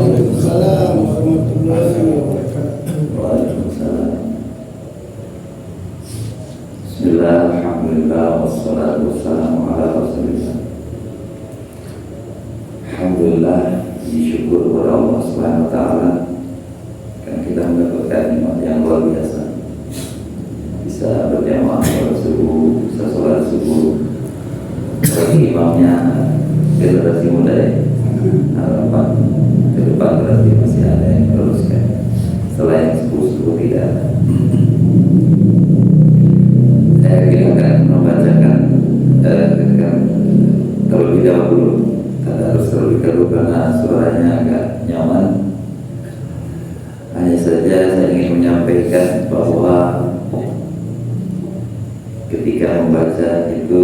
Waalaikumsalam warahmatullahi wabarakatuh. Waalaikumsalam. Bismillah, alhamdulillah, wassalatu wassalamu ala rasulillah. Alhamdulillah, disyukur kepada Allah Subhanahu wa ta'ala karena kita mendapatkan nikmat yang luar biasa. Bisa berjamaah pada subuh, bisa sholat subuh. Bagi imamnya generasi muda ya, harapan ke depan berarti masih ada yang meneruskan. Selain subuh tidak ada. Saya akan membacakan terlebih dahulu. Harus terlebih dahulu karena suaranya agak nyaman. Hanya saja saya ingin menyampaikan bahwa ketika membaca itu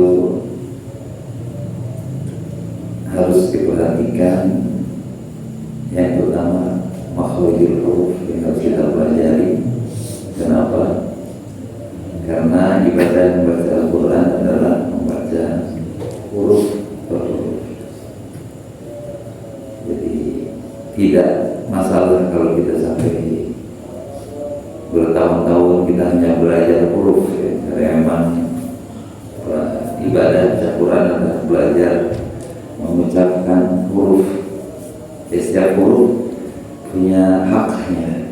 harus diperhatikan yang pertama makhrajul huruf yang harus kita pelajari. Kenapa? Karena ibadah membaca Al-Quran adalah membaca huruf per huruf. Jadi tidak masalah kalau kita sampai bertahun-tahun kita hanya belajar huruf ya. Karena memang ibadah baca Quran adalah belajar mengucapkan huruf. Setiap huruf punya haknya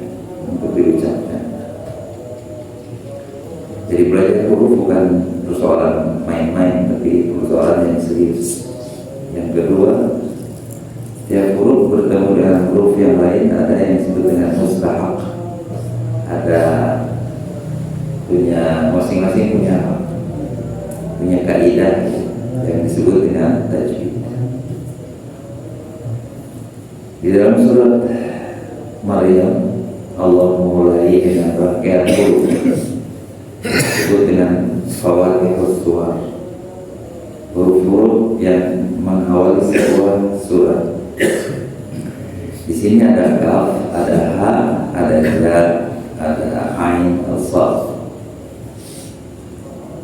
untuk diucapkan. Jadi belajar huruf bukan persoalan main-main, tapi persoalan yang serius. Yang kedua, setiap huruf bertemu dengan huruf yang lain ada yang disebut dengan mustahak. Ada punya masing-masing punya hak, punya kaidah yang disebut dengan tajwid. Di dalam surat Maryam Allah memulai dengan rangkaian huruf disebut dengan fawaatihus suwar, huruf-huruf yang mengawali sebuah surat. Di sini ada kaf, ada ha, ada ya, ada ain, al-sad.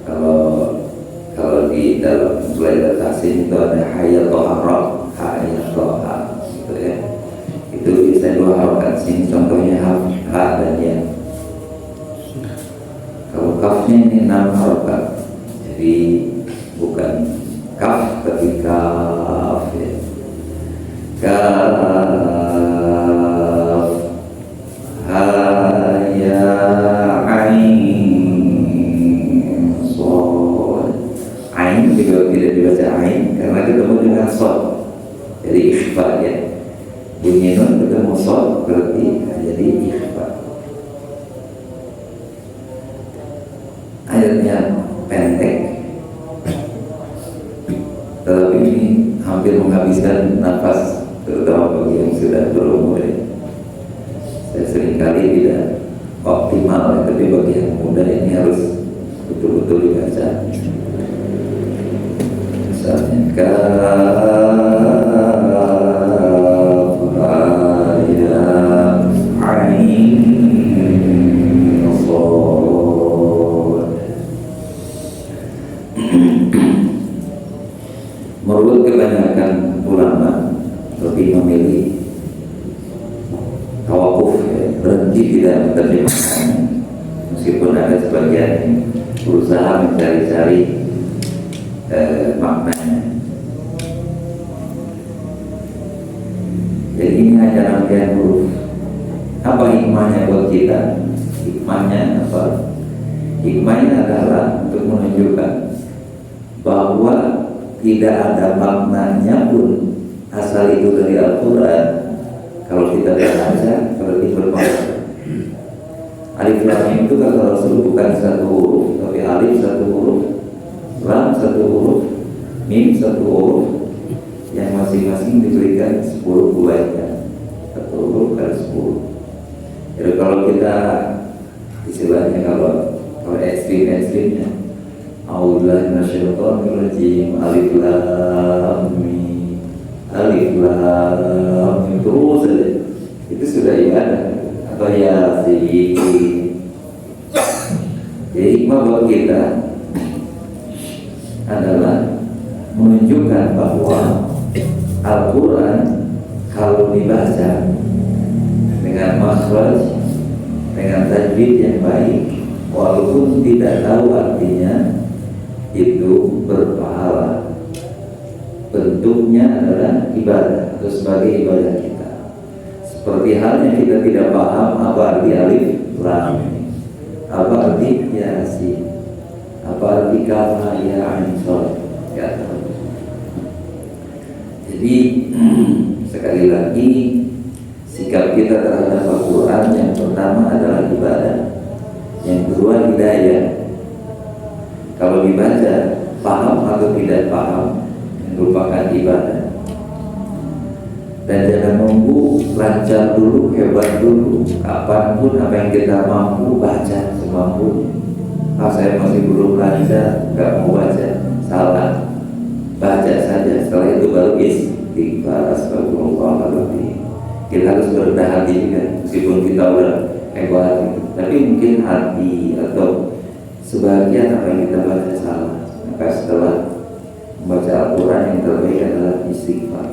Kalau di dalam belajar tahsin itu ada hayya tohara, hayya toha, gitu ya. Itu bisa dua harokat. Sini contohnya ha dan ya. Kalau kafnya ini 6 harokat, jadi bukan kaf tapi kaf ya. Kaf, ha, ya, ain, shad. Ain juga tidak dibaca ain karena ketemu dengan shad, jadi ikhfa ya. Bunyi nun ketemu shad berarti jadi ikhfa. Ayatnya pendek, tetapi ini hampir menghabiskan nafas, terutama bagi yang sudah berumur ya. Saya seringkali tidak optimal ya, tapi bagi yang muda ini harus betul-betul dibaca. Misalnya kaf, ha, ya, ain, shad. Menurut kebanyakan ulama lebih memilih tawakuf ya, berhenti tidak menerjemahkan, meskipun ada sebagian yang berusaha mencari-cari maknanya. Jadi ini hanya rangkaian huruf. Apa hikmahnya buat kita? Hikmahnya apa? Hikmahnya adalah untuk menunjukkan bahwa tidak ada maknanya pun asal itu dari Al-Quran. Kalau kita baca berarti bermakna. Alif lam mim itu kata Rasul bukan satu huruf, tapi alif satu huruf, lam satu huruf, mim satu huruf, yang masing-masing diberikan 10 kebaikan. Satu huruf kali 10. Jadi kalau kita istilahnya kalau ekstrimnya A'udzubillahi minasyaitonirrajim, alif lam mim, alif lam mim, terus saja. Itu sudah ibadah. Atau Yasin. Jadi hikmah buat kita adalah menunjukkan bahwa Al-Quran kalau dibaca dengan makhraj, dengan tajwid yang baik, walaupun tidak tahu artinya, itu berpahala. Bentuknya adalah ibadah atau sebagai ibadah kita. Seperti halnya kita tidak paham apa arti alif lam, apa arti yasin, apa arti kaf ya ain shad, ya. Jadi sekali lagi, sikap kita terhadap Al-Quran yang pertama adalah ibadah, yang kedua hidayah. Kalau dibaca paham atau tidak paham merupakan ibadah. Dan jangan nunggu lancar dulu, hebat dulu. Kapanpun apa yang kita mampu baca semampu. Saya masih belum lancar, nggak mau baca, salah. Baca saja, setelah itu baru istighfar, astagfirullahaladzim. Kita harus berendah hati juga, meskipun kita udah hebat, tapi mungkin hati atau sebagian apa yang kita baca salah. Maka setelah membaca Al-Quran, yang terbaik adalah istighfar.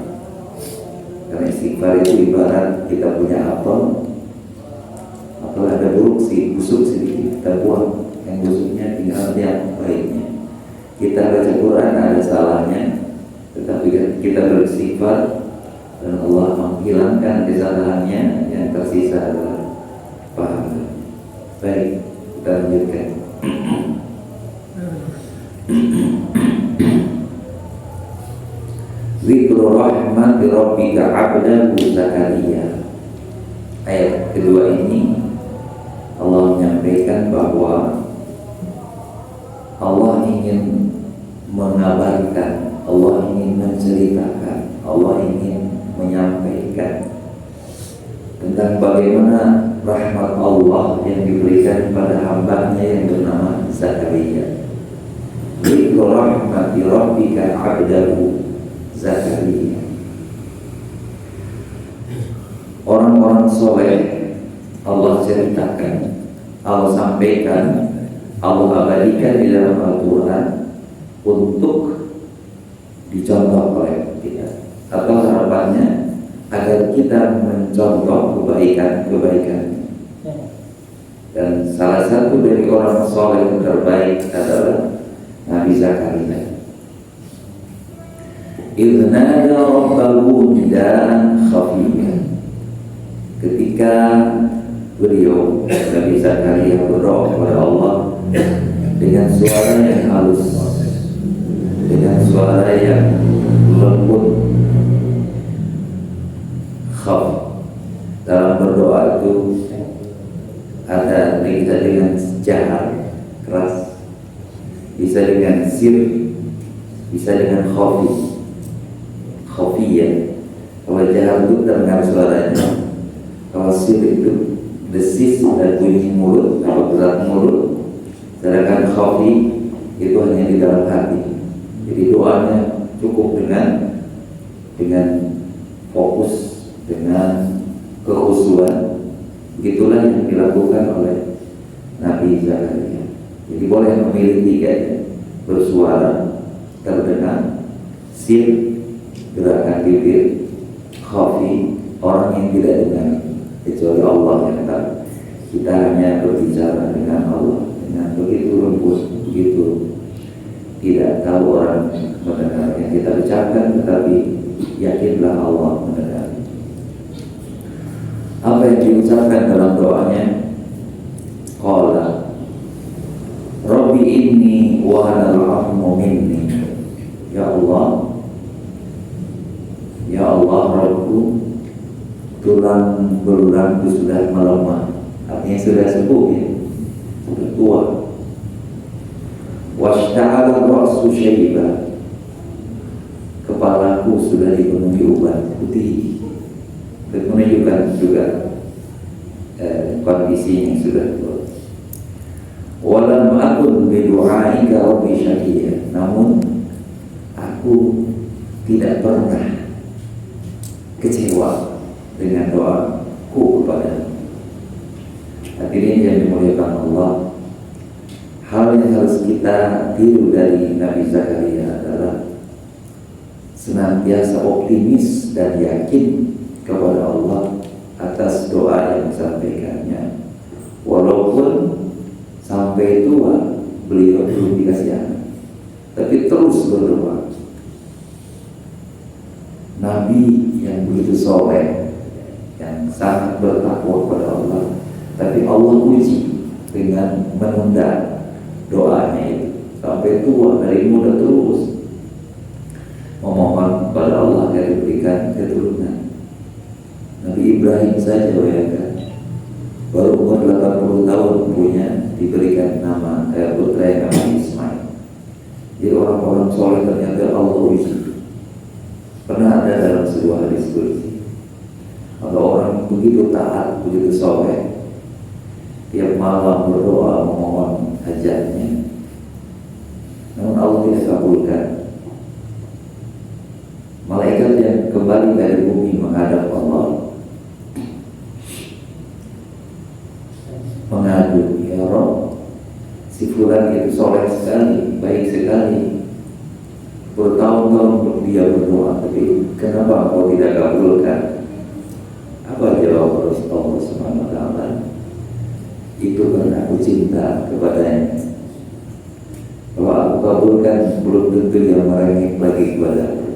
Karena istighfar itu ibarat kita punya apel ada busuk sedikit, kita buang yang busuknya, tinggal yang baiknya. Kita baca Quran ada salahnya, tetapi kita beristighfar dan Allah menghilangkan kesalahannya, yang tersisa adalah pahala. Baik, kita lanjutkan. Zikru rahmati rabbika 'abdahu Zakaria. Ayat kedua ini Allah menyampaikan bahwa Allah ingin mengabarkan, Allah ingin menceritakan, Allah ingin menyampaikan tentang bagaimana rahmat Allah yang diberikan pada hambanya yang bernama Zakaria. Zikru rahmati rabbika 'abdahu Zakaria. Orang-orang soleh Allah ceritakan, Allah sampaikan, Allah abadikan di dalam Al-Quran untuk dicontoh oleh kita, atau harapannya agar kita mencontoh kebaikan-kebaikan. Dan salah satu dari orang soleh terbaik adalah Nabi Zakaria. Idznada rabbahu nidaan khafiyyan. Ketika beliau Nabi Zakaria berdoa kepada Allah dengan suara yang halus, dengan suara yang lembut, khaf. Dalam berdoa itu ada bisa dengan jahar keras, bisa dengan sir, bisa dengan khafiyah. Kalau jahar itu terdengar suaranya, kalau sir itu desis dan bunyi mulut atau gerak mulut, sedangkan khafi itu hanya di dalam hati. Jadi doanya cukup dengan fokus, dengan kekhusyuan. Begitulah yang dilakukan oleh Nabi Zakaria. Jadi boleh memilih tiga, bersuara, terdengar, sir, gerakan bibir, khafi, orang yang tidak dengar kecuali Allah yang tahu. Kita hanya berbicara dengan Allah dengan begitu lembut, begitu tidak tahu orang mendengar yang kita ucapkan, tetapi yakinlah Allah mendengar. Apa yang diucapkan dalam doanya? Qala Rabbi inni wa hanal 'azmu minni. Ya Allah, Rabbku, tulang belulangku sudah melemah, artinya sudah sepuh, ya, sudah tua. Washta'ala ra'su syaiba, kepalaku sudah dipenuhi uban putih, menunjukkan juga kondisi yang sudah tua. Walam akun bidu'aika rabbi syaqiya, namun aku tidak pernah kecewa dengan doaku kepada. Hadirin yang dimuliakan Allah, hal yang harus kita tiru dari Nabi Zakaria adalah senantiasa optimis dan yakin kepada Allah atas doa yang disampaikannya. Walaupun sampai tua beliau belum dikasih anak, tapi terus berdoa. Nabi yang begitu soleh, yang sangat bertakwa kepada Allah, tapi Allah uji dengan menunda doanya itu sampai tua, dari muda terus memohon kepada Allah agar diberikan keturunan. Nabi Ibrahim saja bayangkan, baru umur 80 tahun punya diberikan nama putra yang namanya Ismail. Jadi orang-orang soleh ternyata Allah uji. Pernah ada dalam sebuah hadis qudsi, ada orang begitu taat, begitu soleh, tiap malam berdoa memohon hajatnya, namun Allah tidak kabulkan. Malaikat yang kembali dari bumi menghadap Allah mengadu, ya Rabb, si fulan itu soleh sekali, baik sekali, bertahun-tahun dia berdoa, tapi kenapa kau tidak kabulkan? Apa jawab Allah Subhanahu wa Ta'ala? Itu karena aku cinta kepadanya. Kalau aku kabulkan, belum tentu dia merengek lagi kepadaku,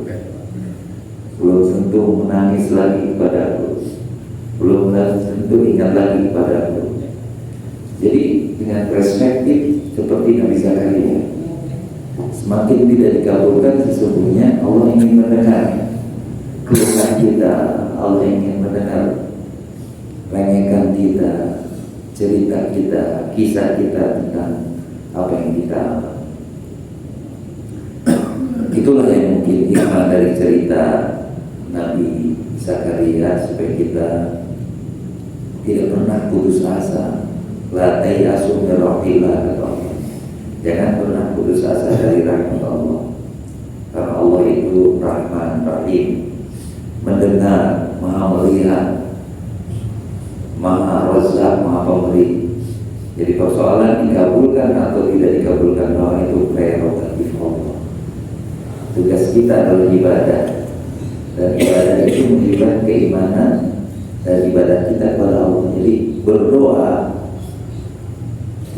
belum tentu menangis lagi kepadaku, belum tentu ingat lagi kepadaku. Jadi dengan perspektif seperti Nabi Zakaria, semakin tidak dikabulkan, sesungguhnya Allah ingin mendengar keluhan kita, Allah ingin mendengar rengekan kita, cerita kita, kisah kita tentang apa yang kita alami. Itulah yang mungkin hikmah dari cerita Nabi Zakaria, supaya kita tidak pernah putus asa. La tayasu min rahmatillah, kata Allah. Jangan pernah putus asa dari rahmat Allah, karena Allah itu Rahman Rahim, mendengar, maha melihat, maha Razzaq, maha pemberi. Jadi persoalan dikabulkan atau tidak dikabulkan doa itu prerogatif Allah. Tugas kita adalah ibadah, dan ibadah itu menunjukkan keimanan dan ibadah kita kepada Allah. Jadi berdoa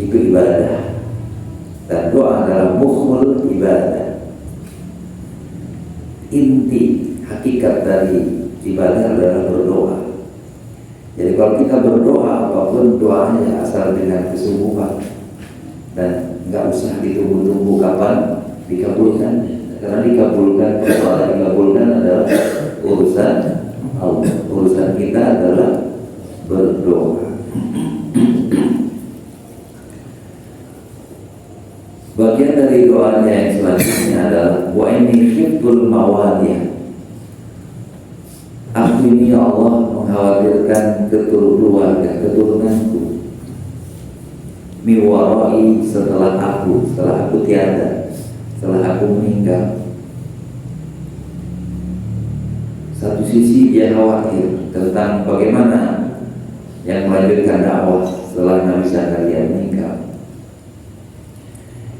itu ibadah, dan doa adalah mukhul ibadah. Inti hakikat dari ibadah adalah berdoa. Jadi kalau kita berdoa, apapun doanya asal dengan kesungguhan, dan nggak usah ditunggu-tunggu kapan dikabulkan, karena dikabulkan, persoalan dikabulkan adalah urusan Allah. Urusan kita adalah berdoa. Bagian dari doanya yang selanjutnya adalah wa inni khiftul mawaliyah. Aku ini, ya Allah, mengkhawatirkan keturunanku miwarai, setelah aku tiada, setelah aku meninggal. Satu sisi dia khawatir tentang bagaimana yang melanjutkan dakwah setelah Nabi Zakaria meninggal.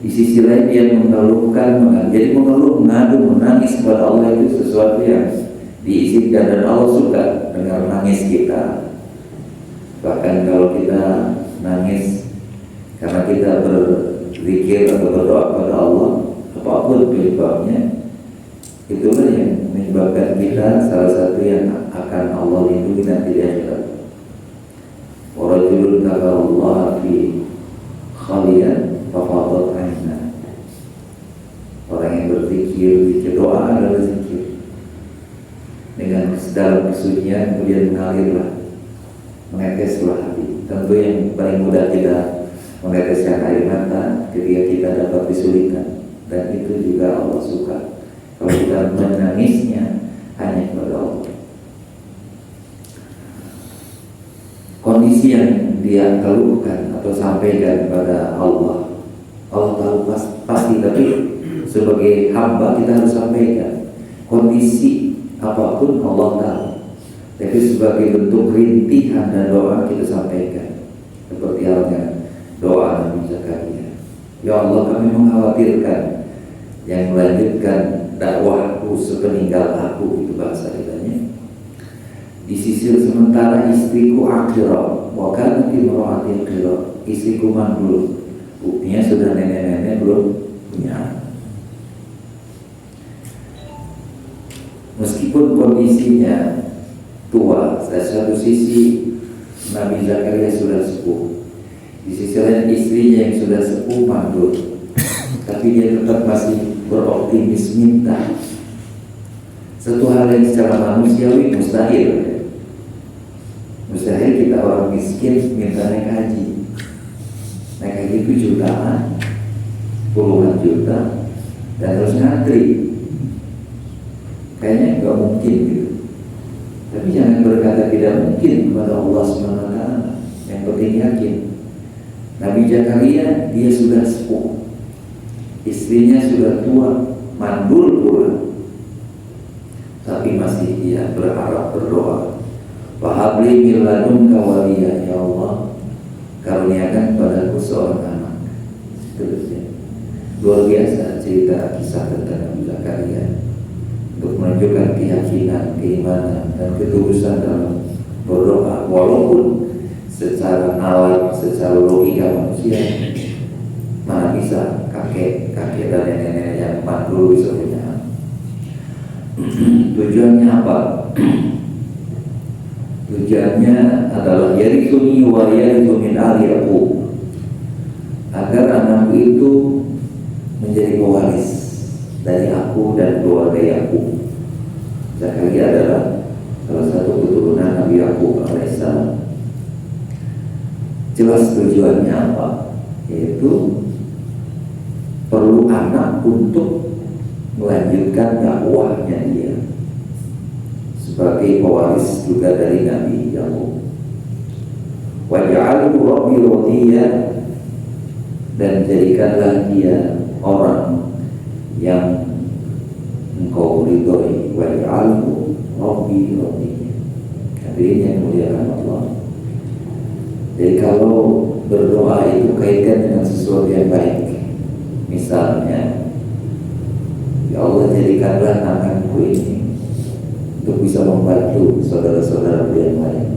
Di sisi lain dia mengeluhkan, jadi mengeluh, mengadu, menangis kepada Allah itu sesuatu yang diizinkan, dan Allah suka dengar nangis kita. Bahkan kalau kita nangis karena kita berzikir atau berdoa kepada Allah, apapun penyebabnya, itulah yang menyebabkan kita salah satu yang akan Allah lindungi nanti di akhirat. Warajulun dzakarallaha fi khaliyan fafadat aina. Orang yang berzikir, doa adalah zikir dengan dalam kesucian, kemudian mengalirlah, meneteslah hati. Tentu yang paling mudah kita meneteskan air mata ketika kita dapat kesulitan, dan itu juga Allah suka kalau kita menangisnya hanya kepada Allah. Kondisi yang dia keluhkan atau sampaikan kepada Allah, Allah tahu pasti, tapi sebagai hamba kita harus sampaikan. Kondisi apapun Allah tahu, tapi sebagai bentuk rintihan dan doa kita sampaikan. Seperti halnya doa Nabi Zakaria, ya Allah, kami mengkhawatirkan yang melanjutkan dakwahku sepeninggal aku, itu bahasa kitanya. Disisir sementara istriku akhirah, wa kanat imra'ati akhirah, istriku mandul, buktinya sudah nenek-nenek belum punya anak. Meskipun kondisinya tua, dari satu sisi Nabi Zakaria sudah sepuh, di sisi lain istrinya yang sudah sepuh mandul, tapi dia tetap masih beroptimis minta. Satu hal yang secara manusiawi mustahil. Mustahil kita orang miskin minta naik haji. Naik haji itu jutaan, puluhan juta, dan harus ngantri. Kayaknya nggak mungkin gitu. Tapi jangan berkata tidak mungkin kepada Allah SWT. Yang penting yakin. Nabi Zakaria dia sudah sepuh, istrinya sudah tua, mandul pula, tapi masih dia berharap, berdoa, wahabli min ladunka waliya, ya Allah, karuniakan padaku seorang anak. Terusnya luar biasa cerita kisah tentang Nabi Zakaria untuk menunjukkan keyakinan, keimanan, dan ketulusan dalam berdoa, walaupun secara nalar, secara logika manusia mana bisa kakek dan nenek-nenek yang mandul bisa punya anak. Tujuannya apa? Tujuannya adalah yarithuni wa yarithu min ali Yaqub, agar anakku itu menjadi pewaris dari aku dan keluarga Yaqub. Zakaria adalah salah satu keturunan Nabi Yaqub alaihissalam. Jelas tujuannya apa? Yaitu perlu anak untuk melanjutkan dakwahnya dia sebagai pewaris juga dari Nabi Yaqub. Waj'alhu rabbi radiyya, dan jadikanlah dia orang yang engkau ridhoi. Waj'alhu rabbi radiyya, hadirin yang muliakan Allah. Jadi kalau berdoa itu kaitkan dengan sesuatu yang baik. Misalnya, ya Allah jadikanlah anakku ini untuk bisa membantu saudara-saudaraku yang lain.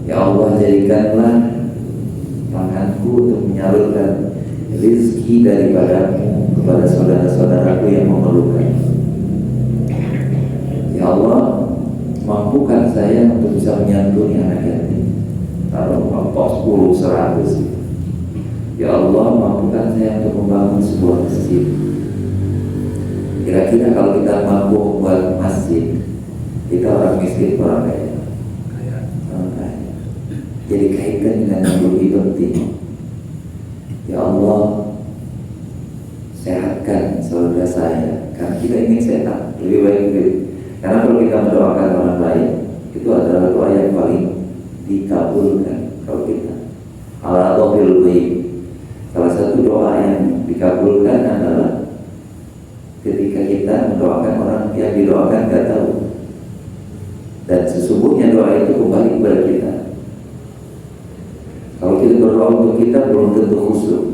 Ya Allah jadikanlah tanganku untuk menyalurkan rezeki daripadamu kepada saudara-saudaraku yang memerlukan. Ya Allah, mampukan saya untuk bisa menyantuni anak yatim. Kalau mampu 10, 100. Ya Allah, mampukan saya untuk membangun sebuah masjid. Kira-kira kalau kita mampu membuat masjid, kita orang miskin, orang kaya. Orang kaya. Jadi kaitkan dengan yang lebih penting. Ya Allah, sehatkan saudara saya, karena kita ingin sehat, lebih baik. Karena kalau kita mendoakan orang lain, itu adalah doa yang paling dikabulkan. Kalau kita ala dhafil baik, salah satu doa yang dikabulkan adalah ketika kita mendoakan orang yang didoakan gak tahu, dan sesungguhnya doa itu kembali kepada kita. Kalau kita berdoa untuk kita belum tentu khusyuk,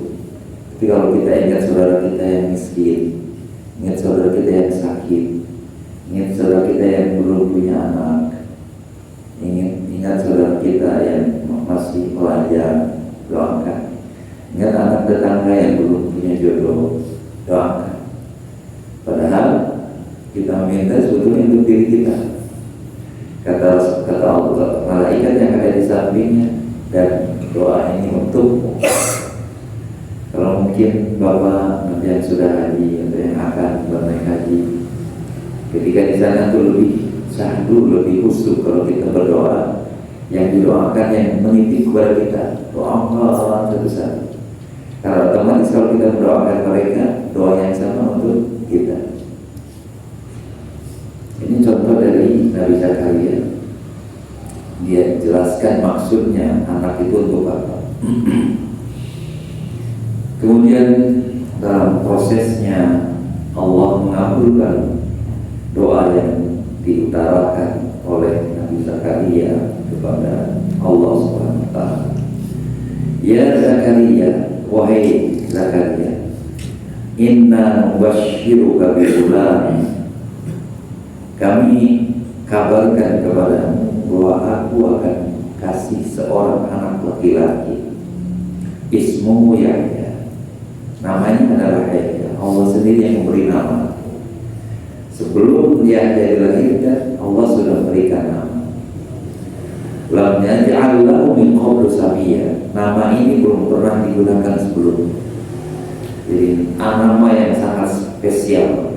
tapi kalau kita ingat saudara kita yang miskin, ingat saudara kita yang sakit, ingat saudara kita yang belum punya anak, ingat saudara kita yang masih pelajar, doakan. Ingat anak tetangga yang belum punya jodoh, doakan. Padahal kita minta sebetulnya untuk diri kita. Kata Allah, malaikat yang ada di sampingnya, dan doa ini untuk, kalau mungkin Bapak nanti yang sudah haji atau yang akan bernaik haji, ketika di sana tuh lebih syahdu, lebih khusyuk kalau kita berdoa. Yang didoakan yang menitip kepada kita, doa Allah satu-satu. Karena otomatis kalau kita mendoakan mereka, doa yang sama untuk kita. Ini contoh dari Nabi Zakaria. Dia jelaskan maksudnya anak itu untuk apa. Kemudian dalam prosesnya Allah mengabulkan doa yang diutarakan oleh Nabi Zakaria kepada Allah SWT. Ya Zakaria, wahai Zakaria, inna nubashiruka bi ghulam, kabarkan kepadamu bahwa aku akan kasih seorang anak laki-laki, ismuhu Yahya, namanya adalah Yahya. Allah sendiri yang memberi nama. Sebelum Yahya dilahirkan, Allah sudah memberikan nama. Lam yaj'al lahu min qablu samiyya. Nama ini belum pernah digunakan sebelumnya. Jadi nama yang sangat spesial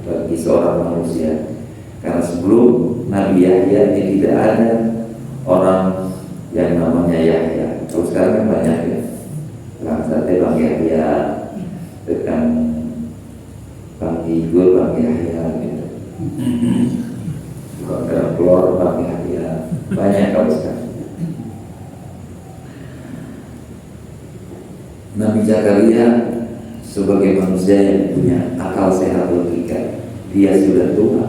bagi seorang manusia. Karena sebelum Nabi Yahya ini tidak ada orang yang namanya Yahya. Kalau sekarang kan banyak ya. Bang Sate Bang Yahya, dengan Bang Igul Bang Yahya gitu. Kalau ada keluar Bang Yahya, banyak kalau sekarang. Nabi Zakaria sebagai manusia yang punya akal sehat logika, dia sudah tua,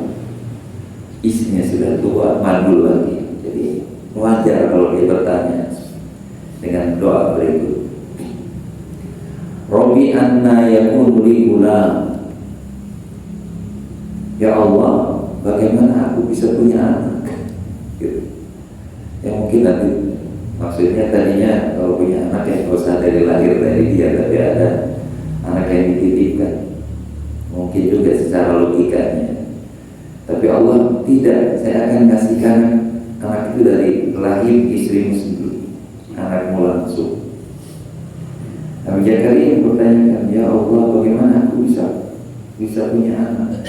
istrinya sudah tua, mandul lagi. Jadi wajar kalau dia bertanya dengan doa berikut, Rabbi anna yakunu li gulam. Ya Allah, bagaimana aku bisa punya anak? Gitu. Yang mungkin nanti maksudnya tadinya kalau punya anak yang gak usah dari lahir dari dia, tapi ada anak yang dititipkan. Mungkin juga secara logikanya. Tapi Allah tidak, saya akan kasihkan anak itu dari lahir istrimu sendiri, anakmu langsung. Nabi Zakaria bertanya, ya Allah, bagaimana aku bisa punya anak?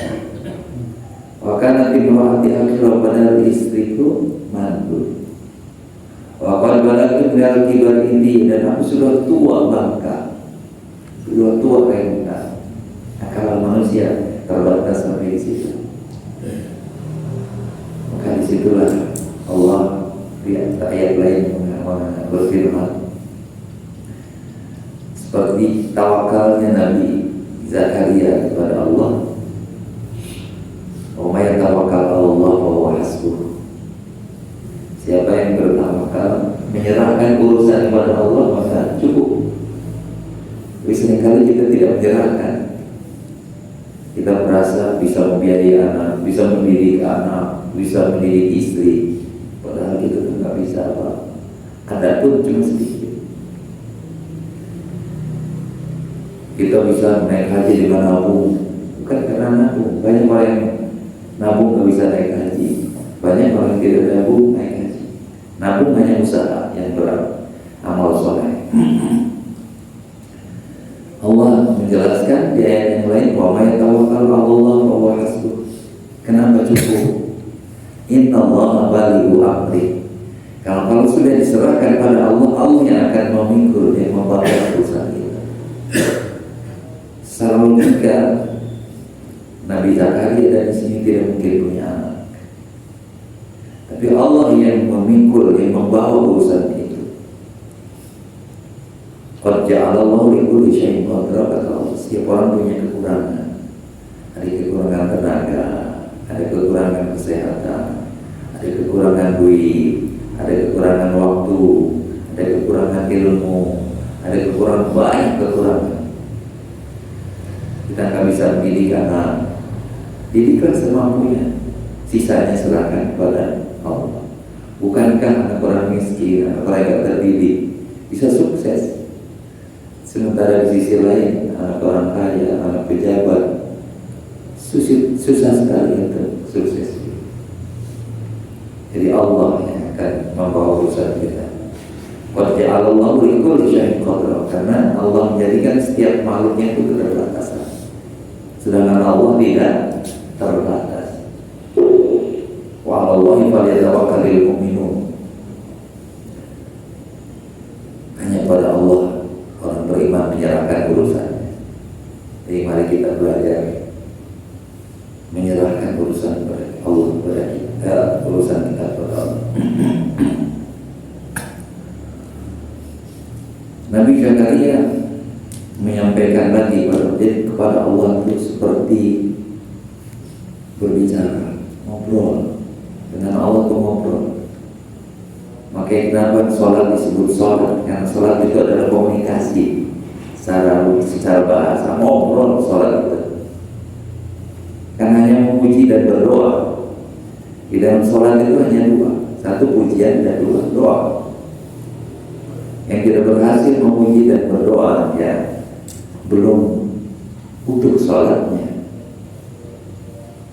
Wakana timrohati akhirah padahal istriku mandul. Wakal balatu minal kibar ini, dan aku sudah tua bangka, sudah tua kayak muka. Akal manusia terbatas sampai di situ. Maka disitulah Allah di ayat lain berfirman seperti tawakalnya Nabi Zakaria kepada Allah. Wa may tawakkal 'ala Allah fa huwa hasbuh. Siapa yang bertawakal, menyerahkan urusan kepada Allah, maka cukup. Tapi seringkali kita tidak menyerahkan. Kita merasa bisa membiayai anak, bisa mendidik anak, bisa mendidik istri, padahal kita tuh nggak bisa apa. Ada pun cuma sedikit. Kita bisa naik haji di mana nabung, bukan karena nabung. Banyak orang yang nabung nggak bisa naik haji, banyak orang yang tidak nabung naik haji. Nabung hanya usaha yang beramal soleh. Allah menjelaskan di ayat yang lain, wa may tawakkal 'ala Allah fa huwa hasbuh. Kenapa cukup? Inna Allah balighu amri. Kalau sudah diserahkan pada Allah, Allah yang akan memikul, yang membawa urusan kita. Secara logika, Nabi Zakaria dari sini tidak mungkin punya anak. Tapi Allah yang memikul, yang membawa urusan itu. Qad ja'alallahu li kulli syai'in qadra, kata Allah. Setiap orang punya kekurangan. Ada kekurangan tenaga, ada kekurangan kesehatan, ada kekurangan duit, ada kekurangan waktu, ada kekurangan ilmu, ada kekurangan, banyak kekurangan. Kita nggak bisa mendidik anak, didiklah semampunya, sisanya serahkan kepada Allah. Bukankah anak orang miskin, anak orang yang terdidik bisa sukses, sementara di sisi lain anak orang kaya, anak pejabat susah sekali untuk sukses. Jadi Allah yang akan membawa urusan kita. Qad ja'alallahu li kulli syai'in qadra, karena Allah menjadikan setiap makhluknya itu keterbatasan. Sedangkan Allah tidak terbatas. Wa 'alallahi falyatawakkalul mu'minun. Hanya pada Allah orang beriman menyerahkan urusannya. Jadi mari kita belajar menyerahkan urusan kepada Allah, kepada kita, urusan kita kepada Allah. Nabi Zakaria menyampaikan lagi kepada Allah itu seperti berbicara, ngobrol dengan Allah, itu ngobrol. Makanya kenapa sholat disebut sholat? Karena sholat itu adalah komunikasi secara bahasa, ngobrol sholat itu. Karena hanya memuji dan berdoa, Di dalam sholat itu hanya dua, satu pujian dan dua doa. Yang tidak berhasil memuji dan berdoa ya belum utuh sholatnya.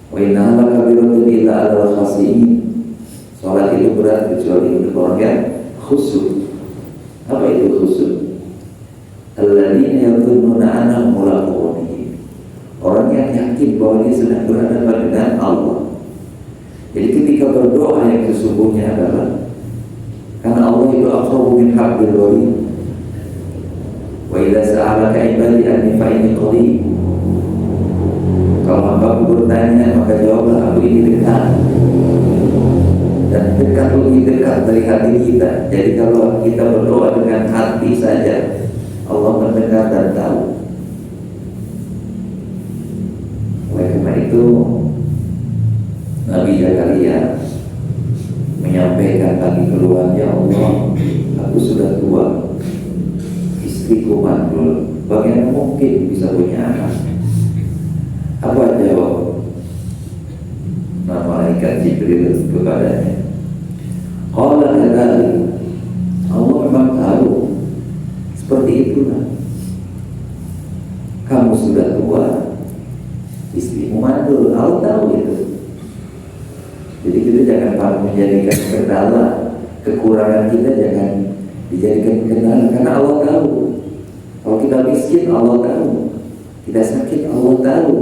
Wa inna lakabiratun illa alal khasiin. Sholat itu berat kecuali untuk orang yang khusyuk. Apa itu khusyuk? Alladzina yadhunnuna annahum mulaqu rabbihim. Orang yang yakin bahwa dia sedang berhadapan dengan Allah. Jadi ketika berdoa yang sesungguhnya adalah karena Allah itu aqrabu min hablil warid. Wa idza sa'alaka ibadi anni fa inni qarib. Kalau hamba bertanya maka jawablah, aku ini dekat. Dan dekat lebih dekat dari hati kita. Jadi kalau kita berdoa dengan hati saja, Allah mendengar dan tahu. Oleh karena itu Nabi Zakaria menyampaikan lagi keluhan, ya Allah, aku sudah tua, istriku mandul, bagaimana mungkin bisa punya anak? Apa jawab malaikat Jibril kepadanya? Qala kadzalik. Allah memang tahu. Seperti itulah. Kamu sudah tua, istrimu mandul. Allah tahu itu. Jadi kita jangan menjadikan kendala kekurangan kita, jangan dijadikan kendala, karena Allah tahu. Kalau kita miskin, Allah tahu. Kita sakit, Allah tahu.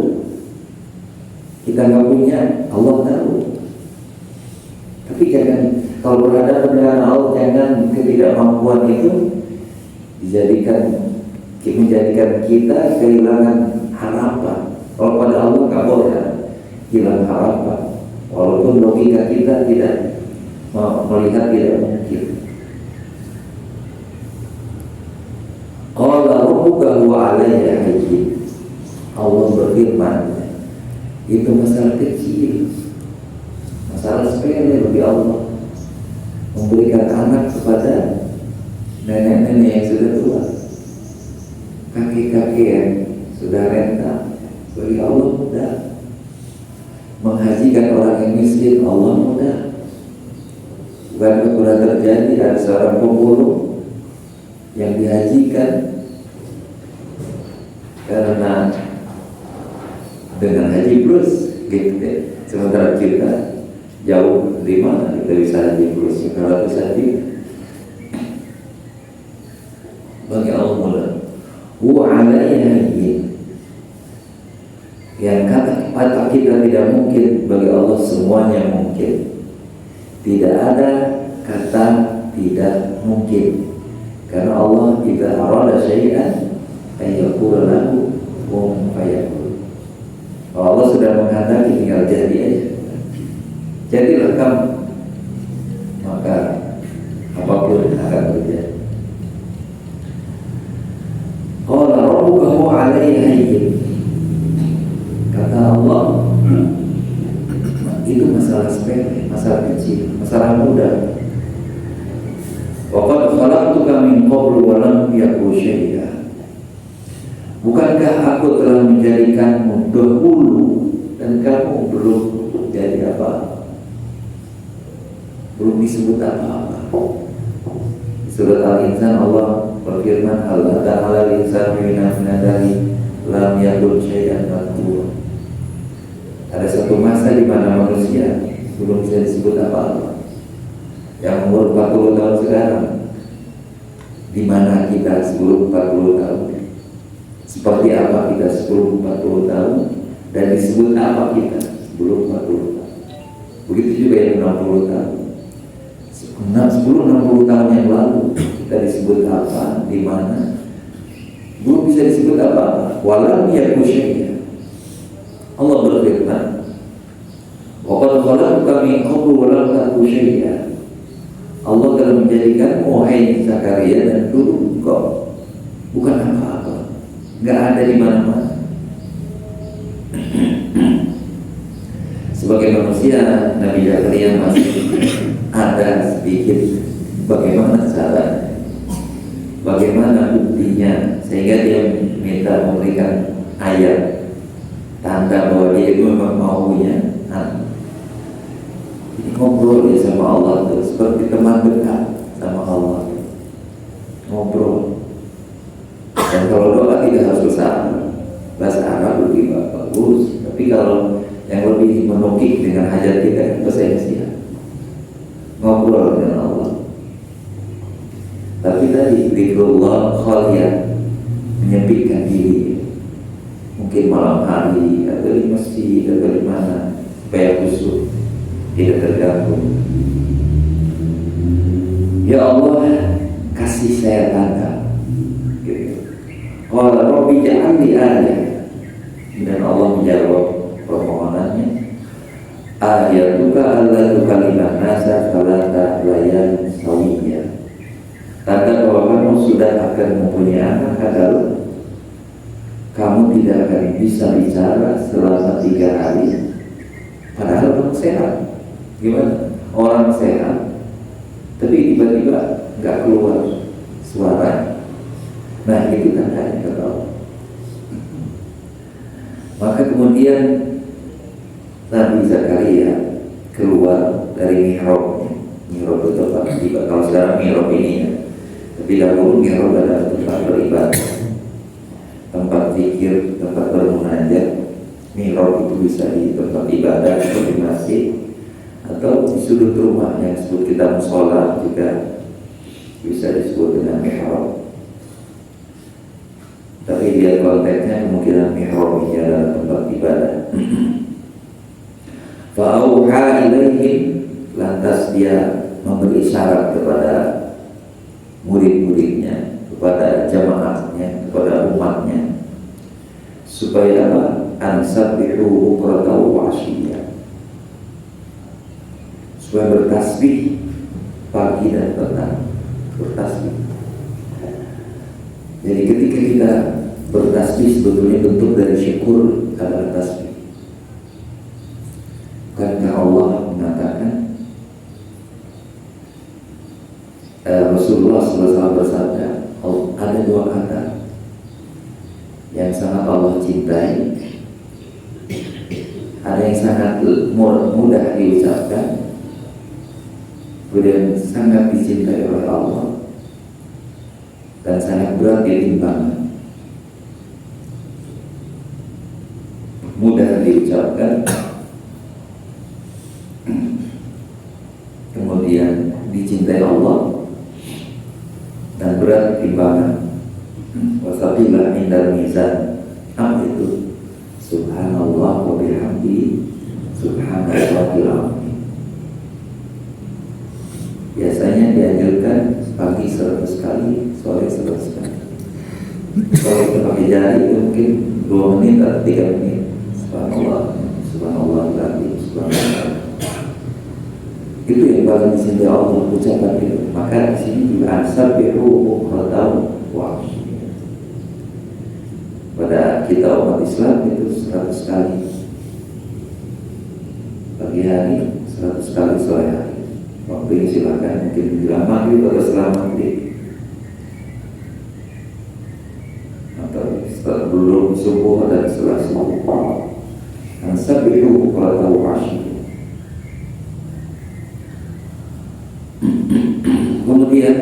Kita nggak punya, Allah tahu. Tapi jangan, kalau berhadapan dengan Allah, jangan ketidakmampuan itu menjadikan kita kehilangan harapan. Kalau pada Allah nggak boleh hilang harapan, walaupun logika kita tidak melihat tidak mungkin. Qala rabbuka huwa alayya hayyin. Allah berfirman, itu masalah kecil, masalah sepele bagi Allah. Memberikan anak kepada nenek-nenek yang sudah tua, kakek-kakek yang sudah renta, bagi Allah mudah. Menghajikan orang yang miskin, Allah mudah. Bukan pernah terjadi ada seorang pemulung yang dihajikan karena dengan haji plus gitu deh. Sementara kita jauh di mana kita bisa haji plus 500 haji. Bagi Allah mudah. Wa alayya hayyin. Yang kata kita tidak mungkin, bagi Allah semuanya mungkin. Tidak ada kata tidak mungkin, karena Allah tidak arada syai'an ayyakula lahu kun fayakun. Kalau Allah sudah menghendaki, tinggal jadi aja. Jadilah kamu, maka apapun akan terjadi. Qala rabbuka alayya hayyin. Kata Allah, itu masalah sepele, masalah kecil, masalah mudah. Wa qad khalaqtuka min qablu wa lam yakun syai'a. Bukankah aku telah menjadikanmu dahulu dan kamu belum jadi apa? Belum disebut apa-apa. Surat Al-Insan Allah berfirman, hal ata 'alal insani min nadari lam yakun syai'an madhura. Ada satu masa di mana manusia belum bisa disebut apa-apa. Yang umur 40 tahun sekarang, di mana kita sebelum 40 tahun? Seperti apa kita sebelum 40 tahun? Dan disebut apa kita sebelum 40 tahun? Begitu juga yang 60 tahun. 10-60 tahun yang lalu kita disebut apa? Di mana? Belum bisa disebut apa-apa. Walam yakun syai'an. Allah berfirman, wa qad khalaqtuka min qablu wa lam takun syai'an. Allah telah menjadikan wahai Zakaria, dan dulu engkau bukan apa-apa, nggak ada di mana-mana. Sebagai manusia, Nabi Zakaria masih ada sedikit bagaimana caranya, bagaimana buktinya, sehingga dia minta memberikan ayat tanda bahwa dia itu memang maunya. Jadi ngobrol ya sama Allah tuh seperti teman dekat sama Allah, ngobrol. Dan kalau doa tidak harus bahasa Arab lebih bagus. Tapi kalau yang lebih menukik dengan hajat kita, bahasa Indonesia, ngobrol dengan Allah. Tapi tadi zikrullah khaliyah, menyempitkan diri, mungkin malam hari atau di masjid atau di mana, supaya khusyuk, tidak terganggu. Ya Allah, kasih saya tanda. Qala Rabbi ja'alni ayah. Dan Allah menjawab permohonannya, ayatuka alla tukalliman nasa salata layan sawiyya. Tanda bahwa kamu sudah akan mempunyai anak adalah kamu tidak akan bisa bicara selama 3 hari. Padahal kamu sehat. Gimana? Orang sehat, tapi tiba-tiba nggak keluar suara. Nah itu tandanya kata Allah. Maka kemudian Nabi Zakaria keluar dari mihrabnya. Mihrab itu tempat ibadah. Kalau sekarang mihrab ini ya, tapi dahulu mihrab adalah tempat beribadah, tempat zikir, tempat bermunajat. Mihrab itu bisa di tempat ibadah seperti masjid atau di sudut rumah yang disebut kita musola juga bisa disebut dengan mihrab. Tapi dia konteksnya kemungkinan mihrab ini adalah tempat ibadah. Fa'auha ilaihim, lantas dia memberi syarat kepada murid-muridnya, kepada jamaahnya, kepada umatnya, supaya apa? Ansabbihu bukratan wa asyiyya, supaya bertasbih pagi dan petang, bertasbih. Jadi ketika kita bertasbih sebetulnya bentuk dari syukur adalah tasbih. Karena Allah mengatakan, Rasulullah SAW bersabda, ada 2 kata yang sangat Allah cintai, ada yang sangat mudah diucapkan, kemudian sangat dicintai oleh Allah, dan sangat berat ditimbang. Mudah diucapkan, kemudian dicintai Allah, dan berat timbangan. Wasabilah indal mizan. Apa itu? Subhanallah wa bihamdi, subhanallahil azim. Biasanya dianjurkan pagi 100 kali, sore 100 kali. Kalau kita pakai jari itu mungkin 2 menit atau 3 menit. Subhanallah, subhanallah azim, subhanallah. Itu yang paling dicintai Allah, ucapan itu. Maka di sini juga ansabbihu bukratan wa asyiyya. Pada kita umat Islam itu 100 kali pagi hari, 100 kali sore hari. Waktu ini silakan, mungkin menjelang maghrib atau setelah maghrib, atau sebelum subuh dan setelah subuh. Ansabbihu bukratan wa asyiyya. Kemudian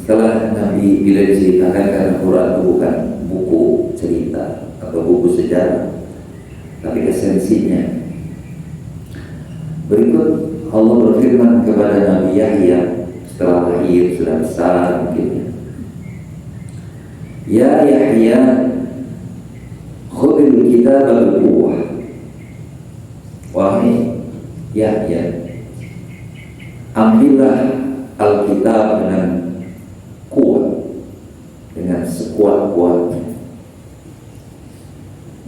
setelah Nabi bila diceritakan, karena Quran itu bukan buku cerita atau buku sejarah, tapi esensinya. Berikut Allah berfirman kepada Nabi Yahya setelah lahir, sudah besar mungkin. Ya Yahya, khudil kitab bi-quwwah. Wahai Yahya, ambillah Alkitab dengan kuat, dengan sekuat-kuatnya.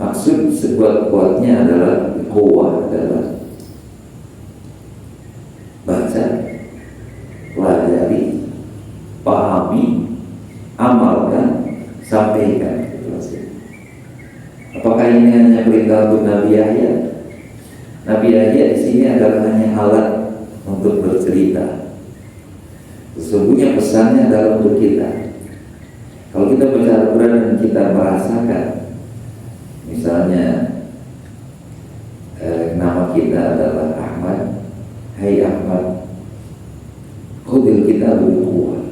Maksud sekuat-kuatnya adalah kuat, adalah baca, pelajari, pahami, amalkan, sampaikan. Apakah ini hanya perintah untuk Nabi Yahya? Nabi Yahya di sini adalah hanya alat untuk bercerita. Sesungguhnya pesannya adalah untuk kita. Kalau kita baca Al-Quran dan kita merasakan, misalnya nama kita adalah Ahmad, hai Ahmad, khudil kita lebih kuat.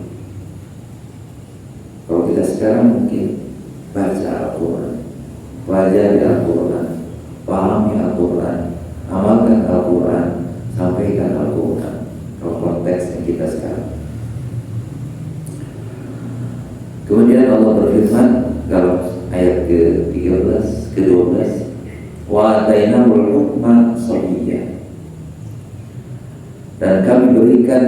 Kalau kita sekarang mungkin baca Al-Quran, pelajari Al-Quran, pahami Al-Quran, amalkan Al-Quran, sampaikan Al-Quran. Kalau konteksnya kita sekarang. Kemudian Allah berfirman dalam ayat ke-13, ke-12, wa atainahul hukma sabiyya, dan kami berikan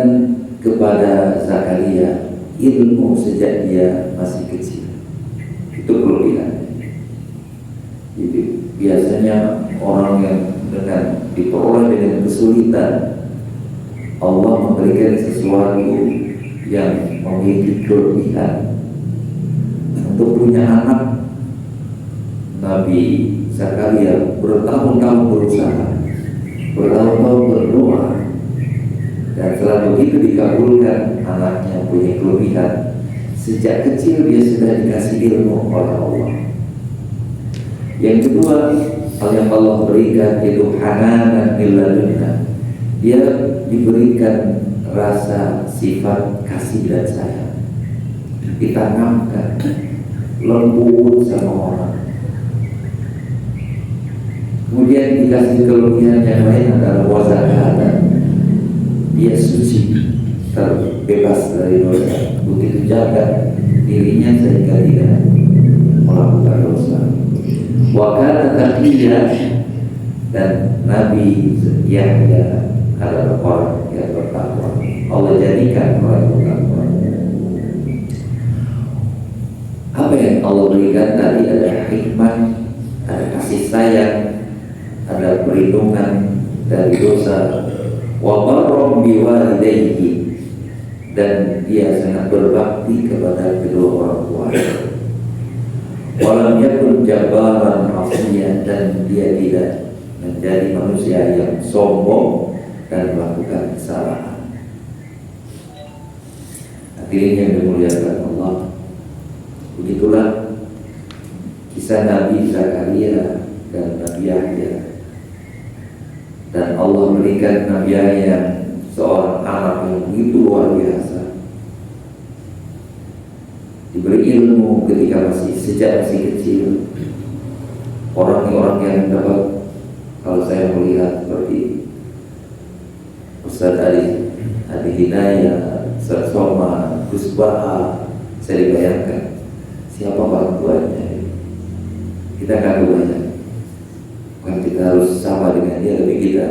kepada Zakaria ilmu sejak dia masih kecil. Itu kelebihan. Jadi biasanya orang yang diperoleh dengan kesulitan, Allah memberikan sesuatu yang memiliki kelebihan. Untuk punya anak, Nabi Zakaria bertahun-tahun berusaha, bertahun-tahun berdoa, dan setelah begitu dikabulkan. Anaknya punya kelebihan. Sejak kecil dia sudah dikasih ilmu oleh Allah. Yang kedua, hal yang Allah berikan itu hananan min ladunna. Dia diberikan rasa sifat kasih dan sayang, ditanamkan, lembut sama orang. Kemudian dikasih kelebihan yang lain adalah wazakatan. Dia suci, terbebas dari dosa, begitu jaga dirinya sehingga tidak melakukan dosa. Wa kana taqiyya, dan Nabi Yahya adalah orang yang bertakwa. Allah jadikan orang bertakwa. Apa yang Allah berikan tadi ada hikmah, ada kasih sayang, ada perlindungan dari dosa. Wa barram biwalidayhi, dan dia sangat berbakti kepada kedua orang tuanya. Walam yakun jabbaran asiyyan, dan dia tidak menjadi manusia yang sombong dan melakukan kesalahan. Hadirin yang dimuliakan Allah, begitulah kisah Nabi Zakaria dan Nabi Yahya. Dan Allah berikan Nabi Yahya seorang anak yang begitu luar biasa, diberi ilmu ketika sejak masih kecil. Orang-orang yang dapat, kalau saya melihat seperti Ustaz Adi Hidayah, Ustaz Soma, Gus Baha, saya dibayangkan siapa orang tuanya. Kita nggak banyak, bukan kita harus sama dengan dia, tapi kita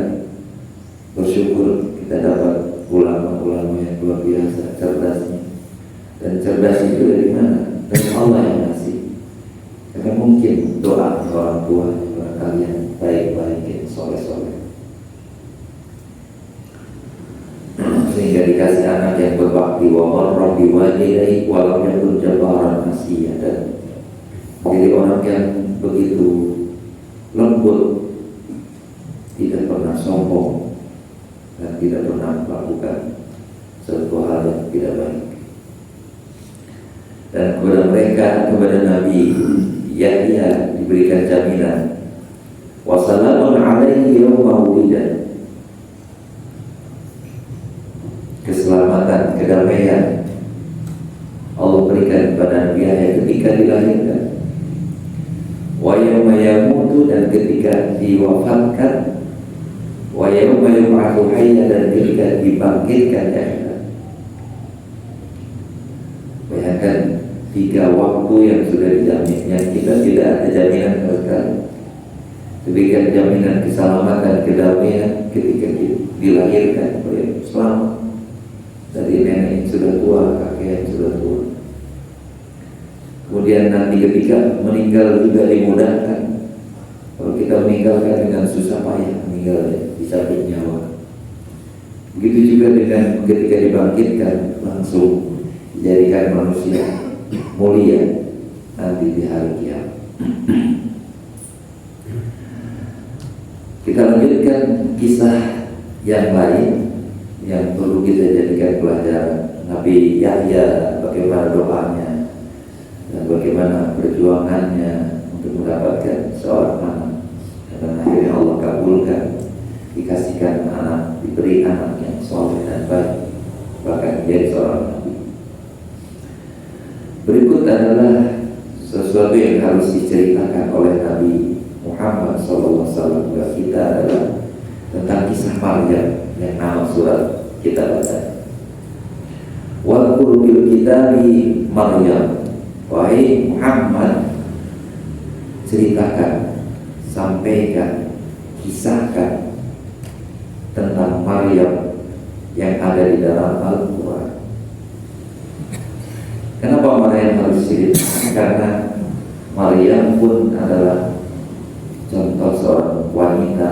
bersyukur kita dapat ulama-ulama yang luar biasa cerdasnya. Dan cerdas itu dari mana? Dari Allah yang ngasih. Karena mungkin doa orang tua kalian baik-baik, soleh-soleh, sehingga dikasih anak yang berbakti. Wa marra biwalidayhi wa lam yakun jabbaran asiyya, dan jadi orang yang begitu lembut, tidak pernah sombong, dan tidak pernah melakukan sesuatu hal yang tidak baik. Dan kepada mereka, kepada Nabi Yahya diberikan jaminan wassalamun alaihi yawma wulida, keselamatan, kedamaian Allah berikan kepada Nabi Yahya ketika dilahirkan. Wa yawma yamutu, dan ketika diwafatkan. Wa yawma yub'atsu hayya, dan ketika dibangkitkan di akhirat. Bayangkan 3 waktu yang sudah dijamin, yang kita tidak ada jaminan sekali. Diberikan jaminan keselamatan, kedamaian ketika dilahirkan, selamat dari nenek yang sudah tua, kakek yang sudah tua. Kemudian nanti ketika meninggal juga dimudahkan. Kalau kita meninggalkan dengan susah payah, meninggal bisa bernyawa. Begitu juga dengan ketika dibangkitkan, langsung dijadikan manusia mulia nanti di hari kiamat. Kita lanjutkan kisah yang lain yang perlu kita jadikan pelajaran. Nabi Yahya, bagaimana doanya dan bagaimana perjuangannya untuk mendapatkan seorang anak, dan akhirnya Allah kabulkan. dikasihkan anak, diberi anak yang soleh dan baik, bahkan menjadi seorang nabi. Berikut adalah sesuatu yang harus diceritakan oleh Nabi Muhammad SAW kepada kita adalah tentang kisah Maryam yang nama surat kita baca. Wa qul bil kitabi Maryam, wahai Muhammad, ceritakan, sampaikan, kisahkan tentang Maryam yang ada di dalam Al-Quran. Kenapa Maryam harus ceritakan? Karena Maryam pun adalah contoh seorang wanita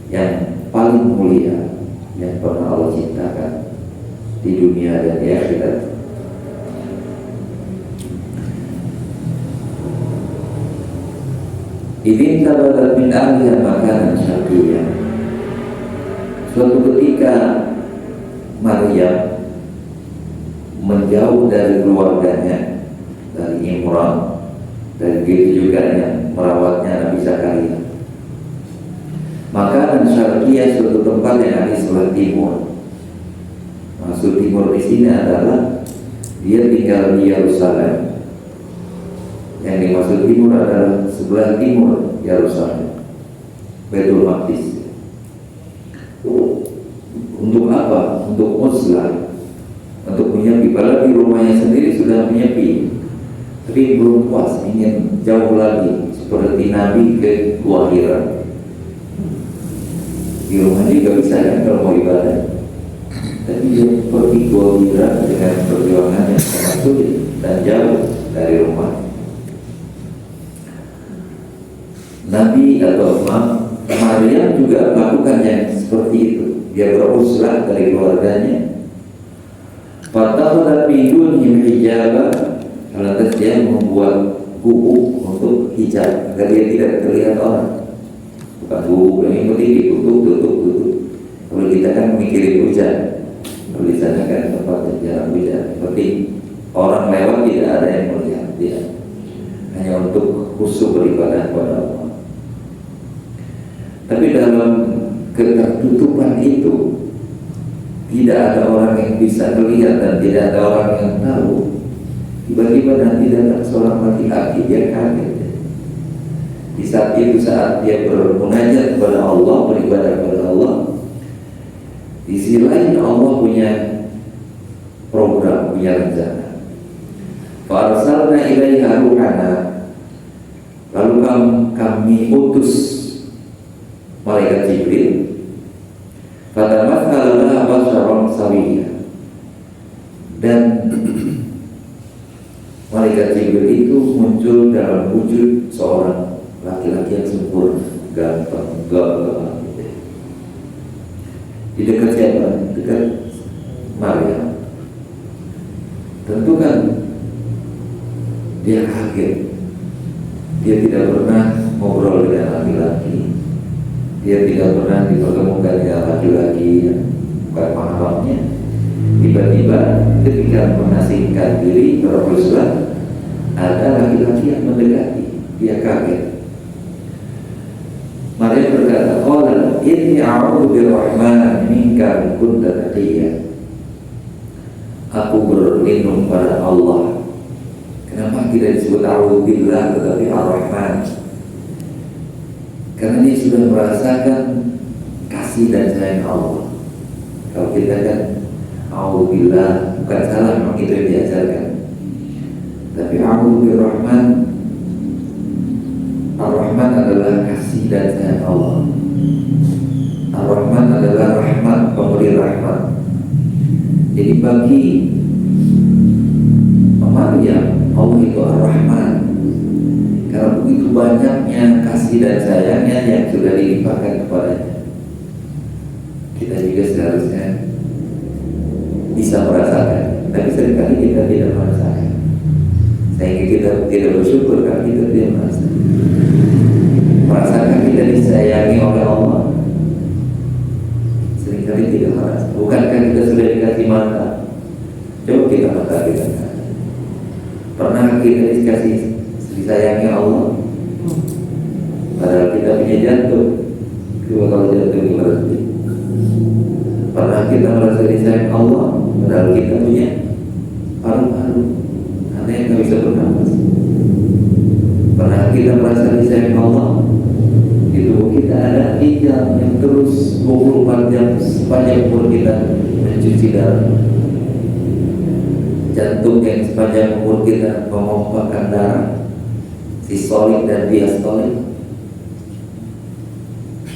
yang paling mulia yang pernah Allah ciptakan di dunia dan di akhirat. Idin tabadat min ahliha makanan syarqiyyan. Suatu ketika Maryam menjauh dari keluarganya, dari Imran, dan begitu juga yang merawatnya Nabi Zakaria. Makanan syarqiyah, suatu tempat yang ada di sebelah timur. Maksud timur di sini adalah dia tinggal di Yerusalem. Yang dimaksud timur adalah sebelah timur Yerusalem, Baitul Maqdis. Untuk apa? Untuk muslah, untuk menyepi. Padahal di rumahnya sendiri sudah menyepi, tapi belum puas, ingin jauh lagi, seperti Nabi ke Gua Hira. Di rumah juga bisa kan kalau mau ibadah, tapi dia pergi Gua Hira dengan perjuangan yang sangat sulit dan jauh dari rumah. Nabi atau Maryam juga melakukan yang seperti itu. Dia beruslah dari keluarganya. Fatakhadha fi dunhum hijaba, lantas dia membuat gubuk untuk hijab agar dia tidak terlihat orang. Bukan gubuk yang penting ditutup. Kalau kita kan mikirin hujan, kalau di sana kan tempat yang jarang hujan. Seperti orang lewat tidak ada yang melihat dia, hanya untuk khusyuk beribadah kepada Allah. Tapi dalam ketertutupan itu tidak ada orang yang bisa melihat dan tidak ada orang yang tahu. Tiba-tiba nanti datang seorang laki-laki, dia kaget. Di saat itu, saat dia bermunajat kepada Allah, beribadah kepada Allah, di sisi lain Allah punya program, punya rencana. Fa'arsalna ilaiha ruhana, lalu kami utus malaikat Jibril. Fatamathala basharan sawiyya, dan malaikat Jibril itu muncul dalam wujud seorang laki-laki yang sempurna, ganteng, gagah. Di dekat siapa? Dekat Maryam. Tentu kan dia kaget. Dia tidak pernah ngobrol dengan laki-laki. Dia tidak pernah dipertemukan dengan laki-laki yang bukan mahramnya. Tiba-tiba ketika menasihkan diri beruslah, ada laki-laki yang mendekati. Dia kaget. Maryam berkata, "Qala inni a'udzu birrahman minka in kunta taqiyya." Aku berlindung pada Allah. Kenapa tidak disebut a'udzu billah tetapi ar-Rahman? Karena dia sudah merasakan kasih dan sayang Allah. Kalau kita kan a'udzubillah, bukan salah, memang itu yang diajarkan. Tapi a'udzubirrahman, Ar-Rahman adalah kasih dan sayang Allah. Ar-Rahman adalah rahmat, pemberi rahmat. Jadi bagi Maryam, Allah itu Ar-Rahman, karena begitu banyaknya kasih dan sayangnya yang sudah dilimpahkan kepadanya. Kita juga seharusnya bisa merasakan, tapi seringkali kita tidak merasakan, sehingga kita tidak bersyukur karena kita tidak merasakan kita disayangi oleh Allah. Seringkali tidak merasa. Bukankah kita sudah dikasih mata? Coba kita mata kita. Pernah kita disayangi Allah? Padahal kita punya jantung, Coba kalau jantung berhenti. Pernah kita merasa disayang Allah, padahal kita punya paru-paru, ada yang nggak bisa bernafas. Pernah kita merasa disayang Allah, di tubuh kita ada ginjal yang terus 24 jam sepanjang umur kita mencuci darah. Jantung yang sepanjang umur kita memompahkan darah, sistolik dan diastolik.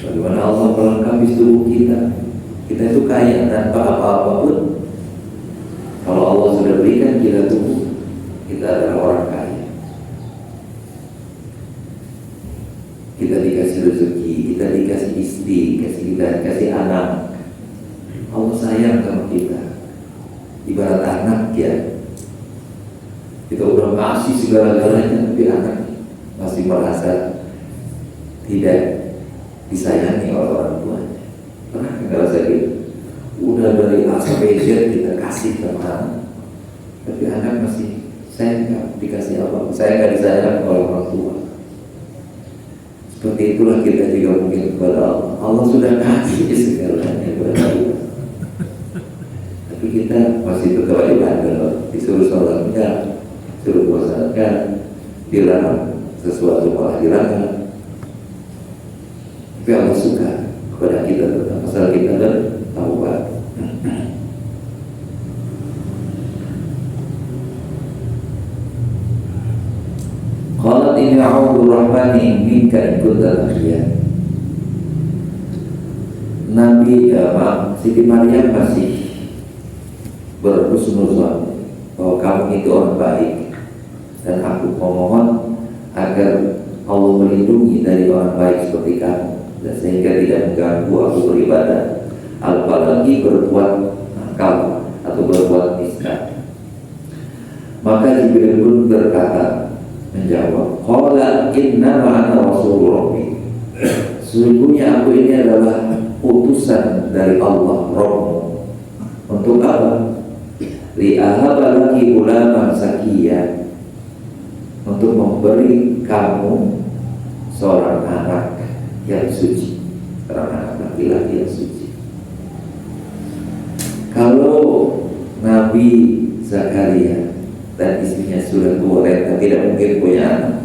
Bagaimana Allah melengkapi tubuh kita? Kita itu kaya tanpa apa-apa pun. Kalau Allah sudah berikan kita tubuh, kita adalah orang kaya. Kita dikasih rezeki, kita dikasih istri, kita dikasih anak. Allah sayang sama kita. Ibarat anak ya. Kita udah kasih segala-galanya, tapi anak masih merasa tidak disayangi oleh orang tuanya. Pernah nggak rasa gitu? Udah dari A sampai Z kita kasih sama anak, tapi anak masih saya nggak dikasih apa, saya nggak disayang oleh orang tua. Seperti itulah kita juga mungkin kepada Allah. Allah sudah kasih segalanya kepada kita, tapi kita masih tetap aja bandel. Disuruh sholat enggak, suruh puasa enggak, dilarang sesuatu malah dilarang. Tapi Allah suka kepada kita tetap asal kita bertaubat. Qalat inni a'udzu rahmani minka in kunta taqiya. Siti Maryam masih berhusnuzon bahwa kamu itu orang baik, dan aku memohon agar Allah melindungi dari orang baik seperti kamu, dan sehingga tidak mengganggu aku beribadah, apalagi berbuat nakal atau berbuat nista. Maka Jibril pun berkata, menjawab, qala innama ana rasul rabbi. Sesungguhnya aku ini adalah utusan dari Allah Rabbmu. Untuk apa? Li'ahaba laki ulaman sakiyya, untuk memberi kamu seorang anak yang suci, seorang anak laki-laki yang suci. Kalau Nabi Zakaria dan istrinya sudah tua dan tidak mungkin punya anak,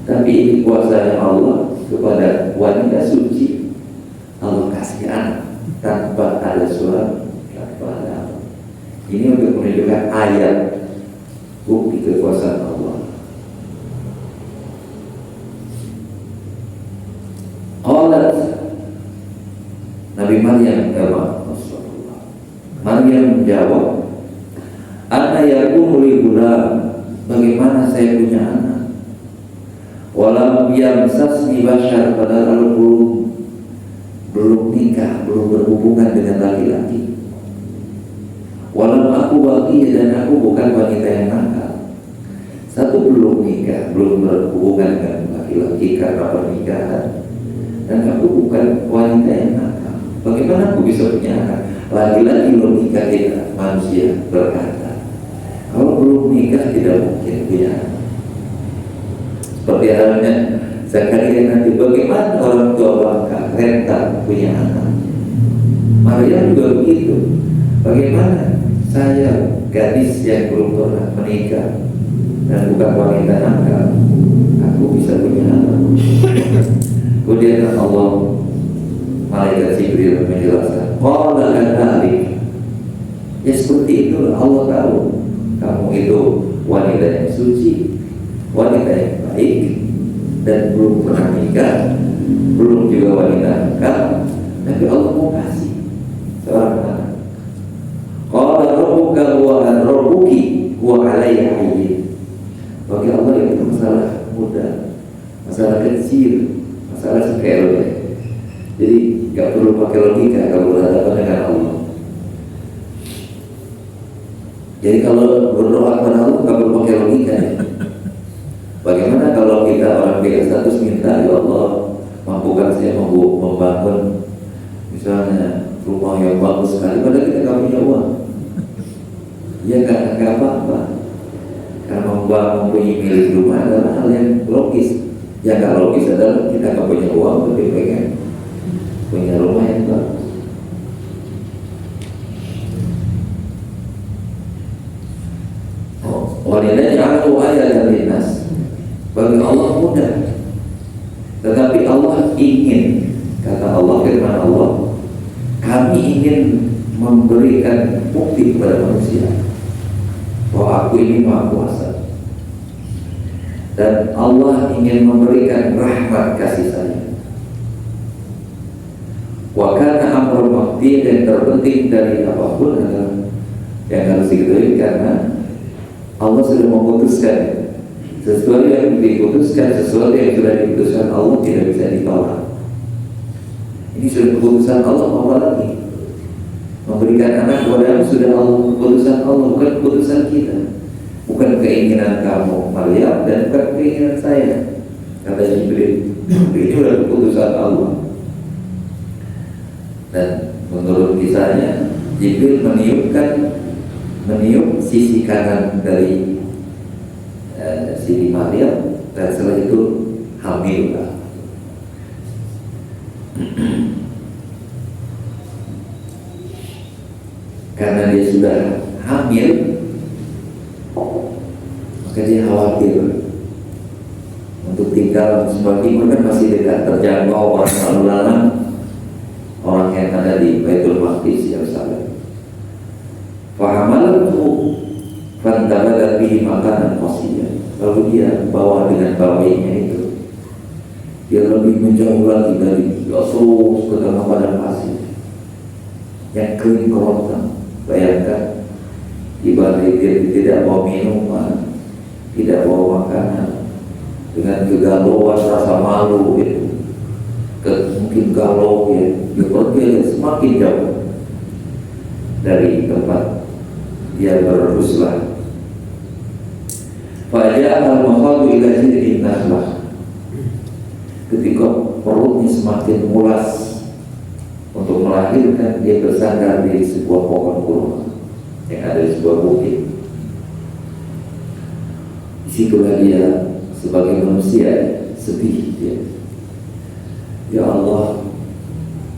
tapi ini kuasa Allah kepada wanita suci. Allah kasih anak tanpa ada surat, tanpa ada apa. Ini untuk menunjukkan ayat bukti kekuasaan Allah. Qalat Nabi Maryam Maryam menjawab, ana yakunu li gulam, bagaimana saya punya anak? Walam yamsasni bashar, padahal belum nikah, belum berhubungan dengan laki-laki. Walam aku bagi, dan aku bukan wanita yang nakal. Satu, belum nikah, belum berhubungan dengan laki-laki karena pernikahan, dan aku bukan wanita yang nakal. Bagaimana aku bisa punya anak? Laki-laki belum nikah tidak, manusia berkata, kalau belum nikah tidak mungkin punya anak. Seperti halnya Zakaria nanti, bagaimana orang tua bangka renta punya anak? Maria juga begitu. Bagaimana saya gadis yang belum pernah menikah dan bukan wanita nakal, aku bisa punya anak? Kemudian Allah, malaikat Jibril menjelaskan, qala adzalik. Ya seperti itulah, Allah tahu kamu itu wanita yang suci, wanita yang baik, dan belum pernah nikah, belum juga wanita nakal, tapi Allah mau kasih seorang anak. Qala rabbuka wa rabbuki wa alayya hayyin. Bagi Allah itu masalah mudah, masalah kecil, masalah sepele. Jadi gak perlu pakai logika kalau berhadapan dengan Allah. Jadi kalau berdoa kepada Allah gak perlu pakai logika ya. Bagaimana kalau kita orang biasa terus minta, ya Allah mampukan saya membangun misalnya rumah yang bagus sekali, padahal kita gak punya uang. Ya gak apa-apa, karena mempunyai milik rumah adalah hal yang logis. Yang gak logis adalah kita gak punya uang, tapi pengen punya rumah yang bagus. Walidayah ja'alahu ayatan linnas. Bagi Allah mudah, tetapi Allah ingin, kata Allah, firman Allah, kami ingin memberikan bukti kepada manusia bahwa aku ini Maha Kuasa. Dan Allah ingin memberikan rahmat kasih sayang. Wa kana amrul maqdi, dan terpenting dari apapun adalah yang harus diketahui, karena Allah sudah memutuskan sesuatu yang diputuskan, sesuatu yang sudah diputuskan Allah tidak bisa ditolak. Ini sudah keputusan Allah, apa lagi? Memberikan anak kepada sudah Allah, keputusan Allah, bukan keputusan kita. Bukan keinginan kamu Maryam, dan bukan keinginan saya, kata Jibril. Ini sudah keputusan Allah. Dan menurut kisahnya, Jibril meniup sisi kanan dari Siti Maryam, dan setelah itu hamil. Karena dia sudah hamil, maka dia khawatir untuk tinggal sebelah timur, kan masih dekat, terjangkau orang lalu lalang, orang yang ada di Baitul Maqdis, Yerusalem. Fahamalatu fantabadat bihi makanan qasiyyan. Lalu dia bawa dengan bawinya itu, dia lebih menjauh lagi dari terus ke tengah padang pasir yang kering kerontang. Bayangkan, ibadah dia tidak bawa minuman, tidak bawa makanan, dengan kegalauan rasa malu itu, mungkin galau ya, dia pergi semakin jauh dari tempat dia beruslah. Faja'al al-makhadu ila jidin nahlah. Ketika perutnya semakin mulas untuk melahirkan, dia bersandar di sebuah pohon kurma yang ada di sebuah bukit. Disitulah dia sebagai manusia sedih dia. Ya Allah,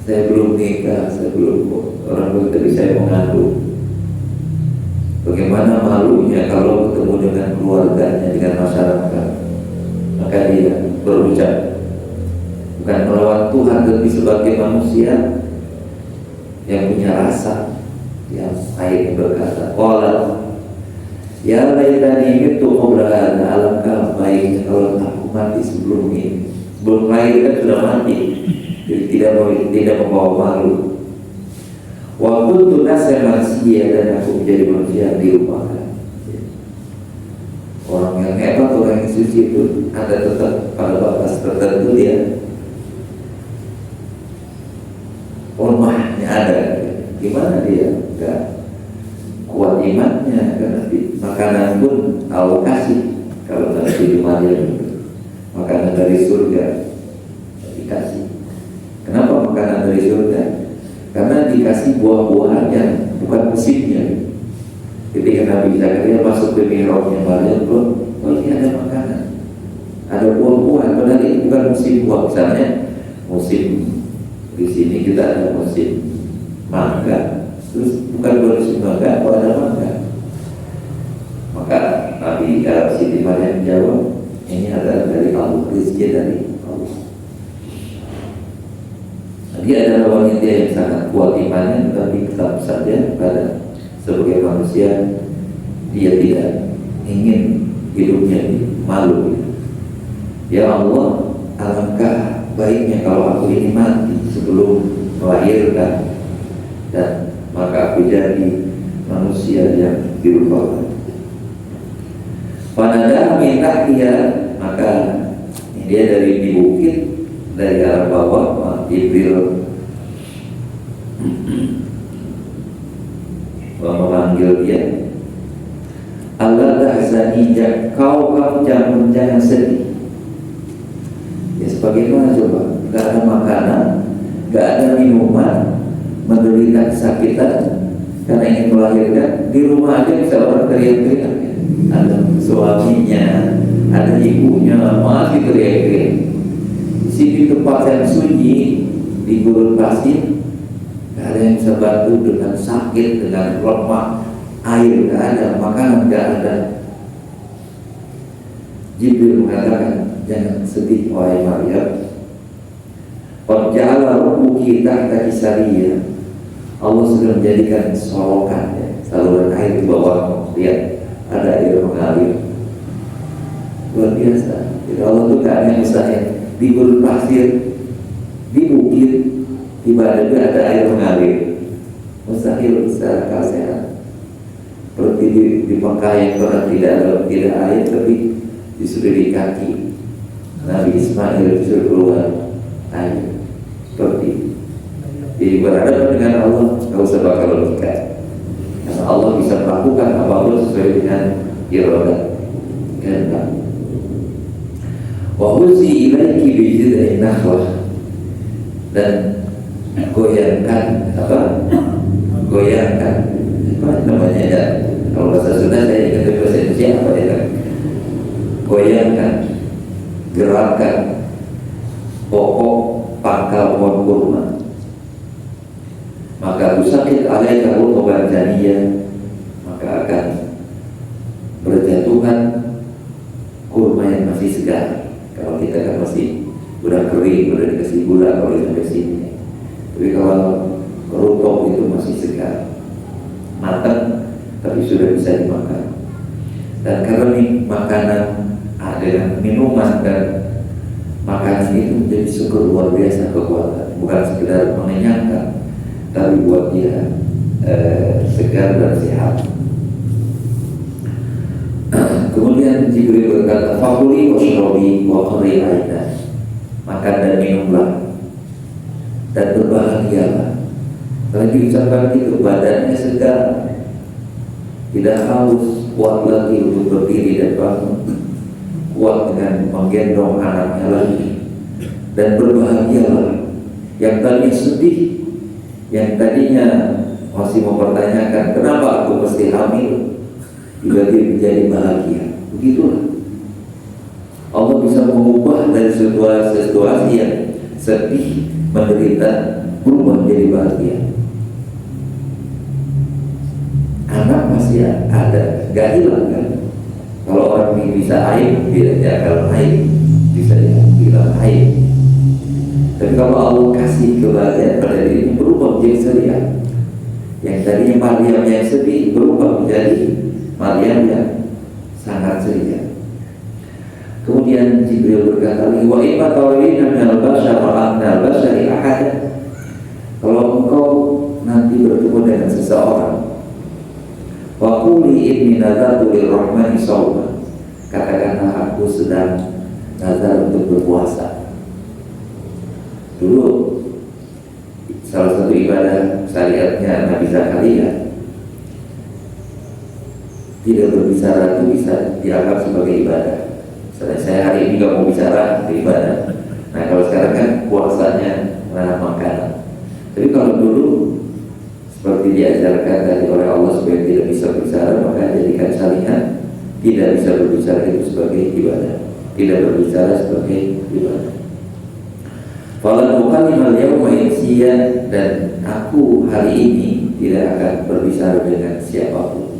saya belum nikah, saya belum, orang tadi saya mengandung. Bagaimana malunya kalau ketemu dengan keluarganya, dengan masyarakat. Maka dia berucap, bukan melawan Tuhan, tapi sebagai manusia yang punya rasa, yang akhirnya berkata, qala ya laitani mitu qabla hadza, alangkah baiknya kalau aku mati sebelum ini. Sebelum lahir kan sudah mati, jadi tidak membawa malu. Wa kuntu nasiyan manusia, dan aku menjadi manusia yang dilupakan. Orang yang hebat, orang yang suci itu ada tetap pada batas tertentu dia lemahnya ada. Gimana dia enggak kuat imannya, karena makanan pun Allah kasih. Kalau Nabi Maryam, makanan dari surga dikasih. Kenapa makanan dari surga? Karena dikasih buah-buahannya, bukan musimnya. Ketika Nabi Zakaria masuk ke mihrabnya Maryam, oh ini ada makanan, ada buah-buahan, padahal ini bukan musim buah. Misalnya musim di sini kita ada musim mangga, terus bukan musim mangga, kok ada mangga. Maka Nabi Siti Maryam jawab, ini adalah dari Allah, rezeki dari Allah. Dia adalah wanita yang sangat kuat imannya, tetapi tetap saja pada sebagai manusia dia tidak ingin hidupnya malu. Ya Allah, alangkah baiknya kalau aku ini mati sebelum melahirkan, dan maka aku jadi manusia yang dilupakan. Panada minta dia, maka dia dari di bukit, dari arah bawah, Jibril memanggil dia. Allah tahzani, kau jangan sedih. Ya sebagaimana coba, gak ada makanan, gak ada minuman, menderita kesakitan karena ingin melahirkan, di rumah aja bisa orang teriak-teriak. Ada suaminya, ada ibunya, masih teriak-teriak. Di sini tempat yang sunyi, di gurun pasir, nggak ada yang bisa bantu dengan sakit, dengan lemah, air nggak ada, makanan nggak ada. Jibril mengatakan, jangan sedih wahai Maryam. Qad ja'ala rabbuki tahta kisariya. Allah sudah menjadikan solokan, ya, saluran air di bawah. Lihat, ada air mengalir. Luar biasa. Jadi Allah itu gak ada yang mustahil. Di gurun pasir, di bukit, tiba-tiba ada air mengalir. Mustahil secara akal sehat. Seperti di Mekah yang pernah tidak air, tapi disuruh di kaki Nabi Ismail disuruh keluar air. Seperti itu. Jadi berhadapan dengan Allah, gak usah bakal logika, karena Allah bisa melakukan apapun sesuai dengan iradah kehendak. Wa huzi ilaiki bi jid'in nakhlah, dan goyangkan goyangkan apa namanya ya, kalau bahasa Sunda saya ingat, bahasa Indonesia apa ya, goyangkan, gerakan pokok pangkal pohon kurma, maka usakit alaika rutuban janiyah, maka akan berjatuhan kurma yang masih segar. Kalau kita kan masih udah kering, udah dikasih gula kalau sampai sini. Tapi kalau kerutok itu masih segar, matang, tapi sudah bisa dimakan. Dan karena ini makanan dengan minuman dan makanan itu menjadi syukur luar biasa kekuatan, bukan sekedar mengenyangkan, tapi buat dia segar dan sehat. Kemudian Jibril berkata, "Fakuli washrobi wa qri aina." Makan dan minumlah dan berbahagialah. Kalau diucapkan itu, badannya segar, tidak haus, kuat lagi untuk berdiri dan bangun, kuat dengan menggendong anaknya lagi, dan berbahagialah. Yang tadinya sedih, yang tadinya masih mempertanyakan kenapa aku mesti hamil, tiba-tiba menjadi bahagia. Begitulah Allah bisa mengubah dari situasi yang sedih, menderita, berubah menjadi bahagia. Anak masih ada, gak hilang kan? Kalau orang ini bisa aib, dia akan aib, bisa hilang aib. Tapi kalau Allah kasih kebahagiaan pada diri, berubah menjadi ceria. Yang tadinya Maryam yang sedih berubah menjadi Maryam yang sangat ceria. Kemudian Jibril berkata lagi, wa imma tawina minal bashar wa annal bashari ahada. Kalau engkau nanti bertemu dengan seseorang, wa quli inni nadartu lirrahmani shawma, katakanlah aku sedang nazar untuk berpuasa. Dulu salah satu ibadah syariatnya Nabi Zakaria, tidak berbicara itu bisa dianggap sebagai ibadah. Misalnya saya hari ini gak mau bicara, itu ibadah. Nah kalau sekarang kan puasanya menahan makanan. Tapi kalau dulu seperti diajarkan dari oleh Allah supaya tidak bisa berbicara, maka jadikan syariat tidak bisa berbicara itu sebagai ibadah, tidak berbicara sebagai ibadah. Falan uqallimal yawma insiyan, dan aku hari ini tidak akan berbicara dengan siapapun.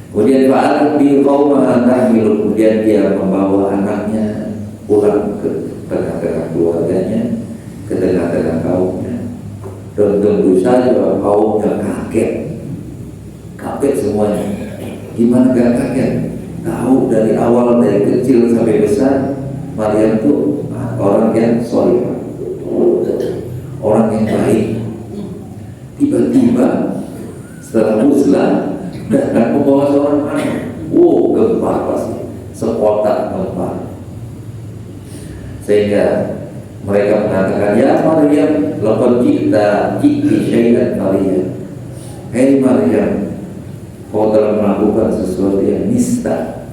Kemudian fa'al bi qauma tahmilu, kemudian dia membawa anaknya pulang ke tengah-tengah keluarganya, ke tengah-tengah kaumnya. Dan tentu saja kaumnya kaget semuanya. Gimana gak kaget? Tahu dari awal, dari kecil sampai besar, Maryam itu orang yang soleh, orang yang baik. Tiba-tiba setelah muslah dan membawa seorang anak, gempar pasti, sekotak gempar. Sehingga mereka mengatakan, ya Maryam, laqad ji'ti syai'an fariya. Hei Maryam, kau telah melakukan sesuatu yang nista.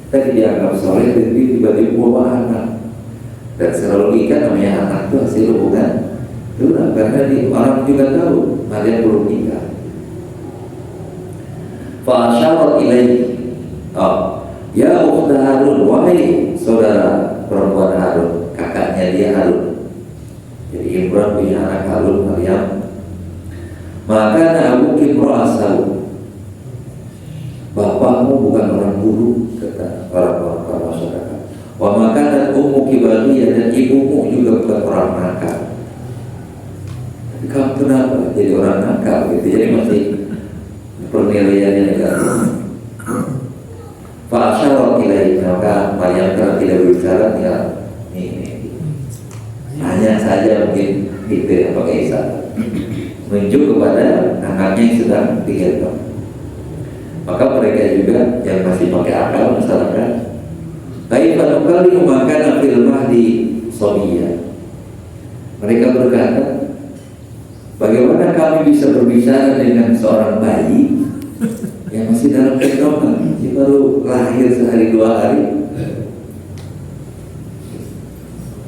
Tadi dianggap soleh, jadi tiba-tiba bawa anak. Dan secara logika namanya anak itu hasil hubungan. Itulah karena orang juga tahu Maryam belum nikah. Fa'asyarat ilaihi, ya ukhta Harun, wahai saudara perempuan Harun, kakaknya anaknya dia Harun. Jadi Imran punya anak Harun, Maryam. Maka abuki merasau, bapakmu bukan orang buruk, kata orang-orang masyarakat. Wa maka ummuki baghiya, dan ibumu juga bukan orang nakal. Kamu kenapa jadi orang nakal gitu? Jadi masih penilaiannya negatif. Fa'asyara ilaihi, maka Maryam kalau tidak berbicara ya ini hanya saja mungkin itu pakai isyarat menunjuk kepada anaknya yang sedang digendong. Maka mereka juga yang masih pakai akal masyarakat, kaifa nukallimu man kana fil mahdi sabiyya. Mereka berkata, bagaimana kami bisa berbicara dengan seorang bayi yang masih dalam gendongan, dia baru lahir sehari dua hari.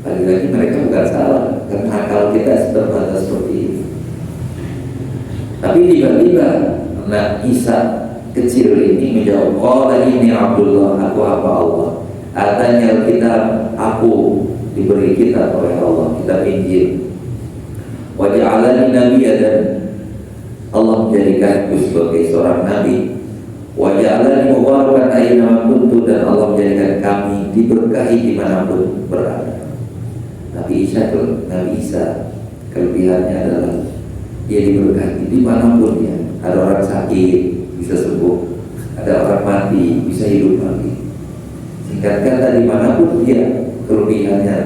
Lagi-lagi mereka bukan salah, karena akal kita terbatas seperti ini. Tapi tiba-tiba anak Isa kecil ini menjawab, qala inni Abdullah, aku hamba Allah. Atanya kita, aku diberi kitab oleh Allah, kitab Injil. Wa ja'alani nabiyya, dan Allah menjadikanku sebagai seorang nabi. Wa ja'alani mubarakan aina kuntu, dan Allah menjadikan kami diberkahi dimanapun berada. Nabi Isa kelebihannya adalah dia diberkati dimanapun dia. Ada orang sakit bisa sembuh, ada orang mati bisa hidup lagi. Singkat kata, dimanapun dia, kelebihannya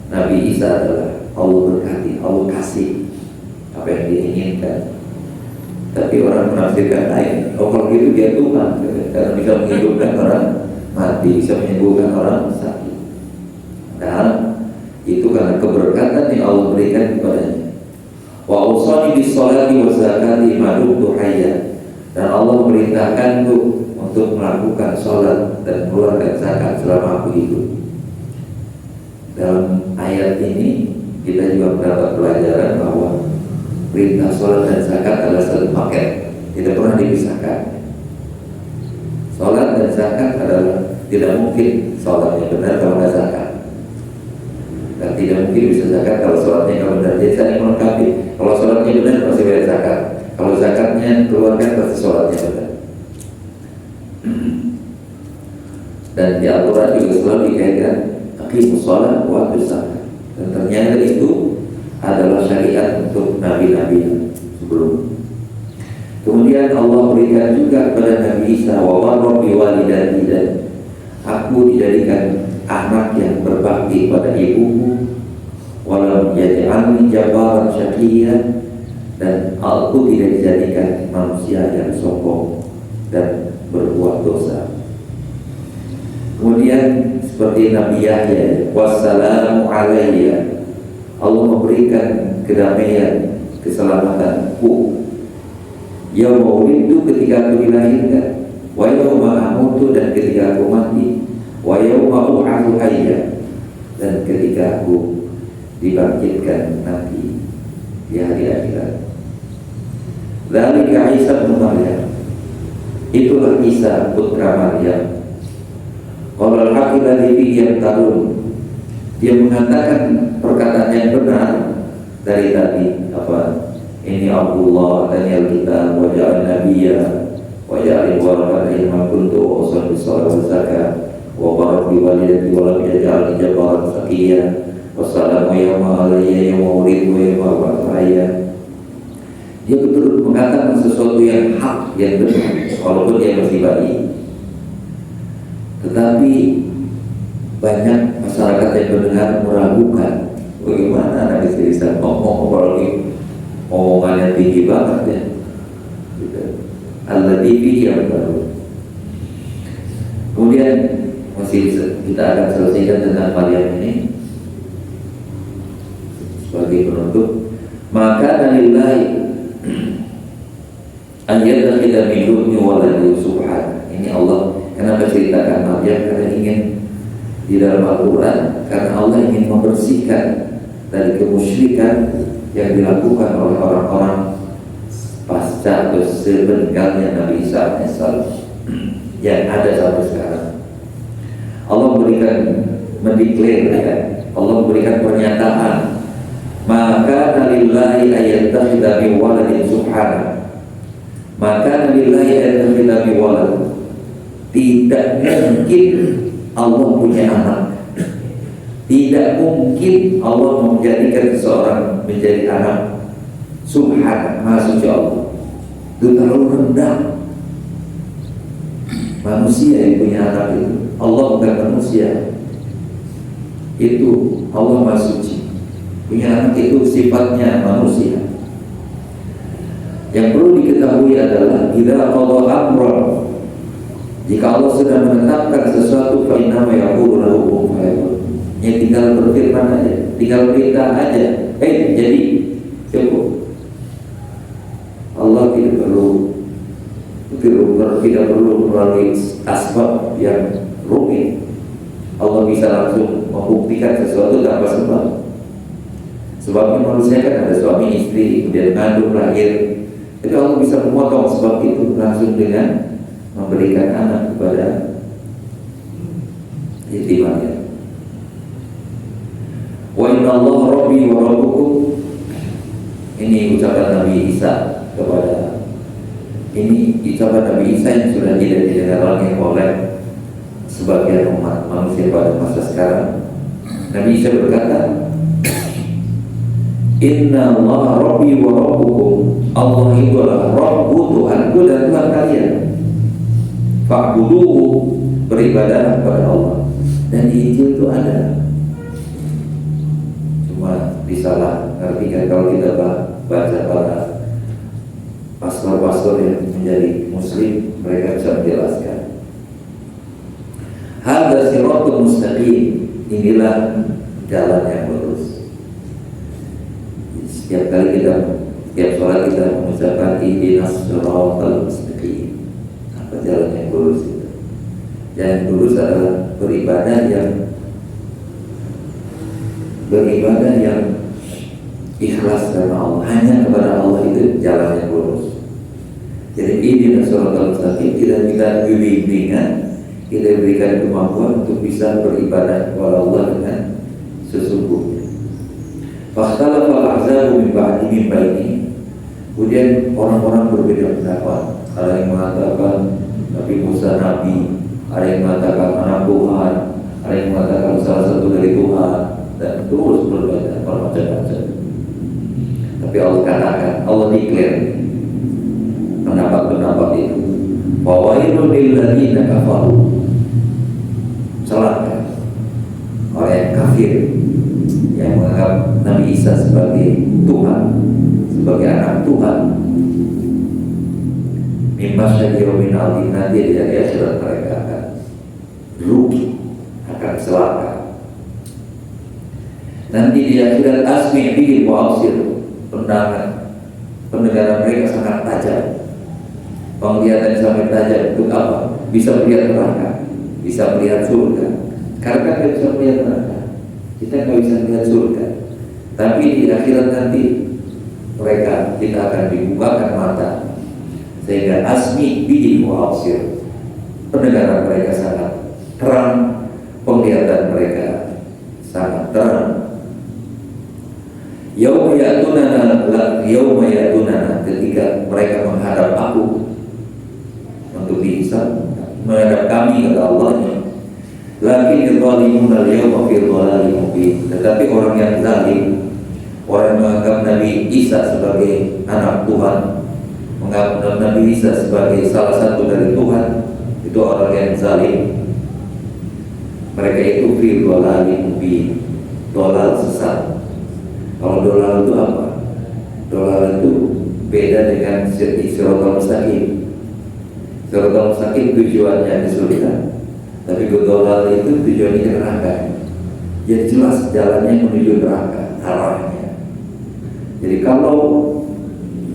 Nabi Isa adalah Allah berkati, Allah kasih apa yang dia inginkan. Tapi orang menafsirkan lain, kalau gitu dia Tuhan, karena bisa menghidupkan orang mati, bisa menyembuhkan orang sakit. Padahal itu karena keberkatan yang Allah berikan kepadanya. Wa usani bis sholati wa zakati ma dumtu hayya, dan Allah memerintahkanku untuk melakukan sholat dan mengeluarkan zakat selama aku hidup. Dalam ayat ini kita juga mendapat pelajaran bahwa perintah sholat dan zakat adalah satu paket, tidak pernah dipisahkan. Sholat dan zakat adalah, tidak mungkin sholatnya benar kalau nggak zakat, dan tidak mungkin bisa zakat kalau sholatnya nggak benar. Jadi saya melengkapi, kalau sholatnya benar pasti bayar zakat, kalau zakatnya keluarkan pasti sholatnya benar. Dan di Al-Quran juga selalu dikaitkan aqimus shalah wa atuz zakat, dan ternyata itu adalah syariat untuk nabi-nabi sebelum. Kemudian Allah berikan juga kepada Nabi Isa, wa barra bi walidati, dan aku dijadikan anak yang berbakti pada ibuku, walam yaj'alni jabbaran syaqiyya, dan aku tidak dijadikan manusia yang sombong dan berbuat dosa. Kemudian seperti Nabi Yahya, wassalamu alayya, Allah memberikan kedamaian, keselamatanku. Yauma wulidtu, ketika aku dilahirkan, wa yauma amutu, dan ketika aku mati, wa yauma ub'atsu hayya, dan ketika aku dibangkitkan nanti di hari akhirat. Dzalika Isa bin Maryam, itulah Isa putra Maryam. Qala al-haqqu alladzi fihi yamtarun, dia mengatakan perkataan yang benar dari tadi, apa? Ini Abdullah dan kita wajah Nabiya, wajah ibarat ilmu kuntu usul bisalah zakat, wa barak bi walidati wa lam yaj'al jabbaran shaqiyya, wassalamu yawma alayya yawma wulidtu wa yawma ub'atsu. Dia betul mengatakan sesuatu yang hak, yang benar, walaupun dia masih bayi. Tetapi banyak masyarakat yang mendengar meragukan, bagaimana anak istri bisa ngomong, apalagi omongannya tinggi banget ya. Alladzi fihi yamtarun. Kemudian masih kita akan selesaikan tentang Maryam ini sebagai penutup. Maka dalillahi ayat kita minumnya waladhi subhan. Ini Allah kenapa ceritakan Maryam, karena ingin di dalam Al-Quran, karena Allah ingin membersihkan dari kemusyrikan yang dilakukan oleh orang-orang pasca atau sepeninggalnya Nabi Isa AS yang ada sampai sekarang. Allah memberikan, mendeklar ya, Allah memberikan pernyataan, maka lillahi ayattakhidha min waladin subhanahu. Maka lillahi ayattakhidha min walad. Tidak mungkin Allah punya anak. Tidak mungkin Allah menjadikan seseorang menjadi anak. Subhanahu, Maha Suci Allah. Itu terlalu rendah. Manusia yang punya anak itu, Allah bukan manusia. Itu Allah Maha Suci. Punya anak itu sifatnya manusia. Yang perlu diketahui adalah idza qada amran, jika Allah sudah menetapkan sesuatu, fa inna ma yaqulu lahu kun fayakun. Ya tinggal berfirman aja, tinggal perintah aja, jadi cukup. Allah tidak perlu melalui asbab yang rumit. Allah bisa langsung membuktikan sesuatu tanpa sebab. Sebabnya manusia kan ada suami istri, kemudian mengandung lahir. Jadi Allah bisa memotong sebab itu langsung dengan memberikan anak kepada yatimnya. Wa inna Allah Rabbi wa Rabbukum. Ini ucapan Nabi Isa kepada Nabi Isa yang sudah tidak didengar oleh sebagian umat manusia pada masa sekarang. Nabi Isa berkata, Inna Allah Rabbi wa Rabbukum. Allah itu adalah Rabbu, Tuhanku dan Tuhan kalian. Fa'buduhu, beribadah kepada Allah. Dan di Injil itu ada. Cuma disalah artikan kalau kita baca para pastor-pastor yang menjadi muslim, mereka bisa menjelaskan. Hadza siratul mustaqim, inilah jalan yang lurus. Setiap sholat kita mengucapkan ihdinas siratal mustaqim. Apa jalan yang lurus itu? Jalan yang lurus adalah beribadah yang ikhlas karena Allah, hanya kepada Allah, itu jalan yang lurus. Jadi ihdinas siratal mustaqim, kita bimbingan, kita berikan kemampuan untuk bisa beribadah kepada Allah dengan sesungguhnya. Fakhtalafa al-ahzabu min ba'di min baini. Kemudian orang-orang berbeda pendapat. Ada yang mengatakan Nabi Musa nabi, ada yang mengatakan anak Tuhan, ada yang mengatakan salah satu dari Tuhan, dan terus berbeda macam-macam. Tapi Allah katakan, Allah declare pendapat-pendapat itu. Fawailul lil ladzina kafaru. Celaka orang yang kafir yang menganggap Nabi Isa sebagai Tuhan, sebagai anak Tuhan. Mimma syadiru min al-din, nanti di akhirat mereka akan rugi, akan celaka. Nanti di akhirat asmi' bihi wa absir, pendengaran mereka sangat tajam, penglihatan sangat tajam. Untuk apa? Bisa melihat neraka, bisa melihat surga. Karena kita bisa melihat neraka, kita nggak bisa melihat surga. Tapi di akhirat nanti kita akan dibukakan mata, sehingga asmi bihi wa absir, pendengaran mereka sangat terang, penglihatan mereka sangat terang. Yauma yatunana, ketika mereka menghadap aku untuk dihisab, menghadap kami, kata Allahnya. Lakin zalimuna al-yawma fi dhalalin mubin. Tetapi orang yang zalim, orang yang menganggap Nabi Isa sebagai anak Tuhan, menganggap Nabi Isa sebagai salah satu dari Tuhan, itu orang yang zalim. Mereka itu fi dhalalin mubin, dhalal sesat. Kalau dhalal itu apa? Dhalal itu beda dengan siratal mustaqim. Siratal mustaqim tujuannya di surga, tapi dhalal itu tujuannya ke neraka. Jadi jelas jalannya menuju neraka, arahnya. Jadi kalau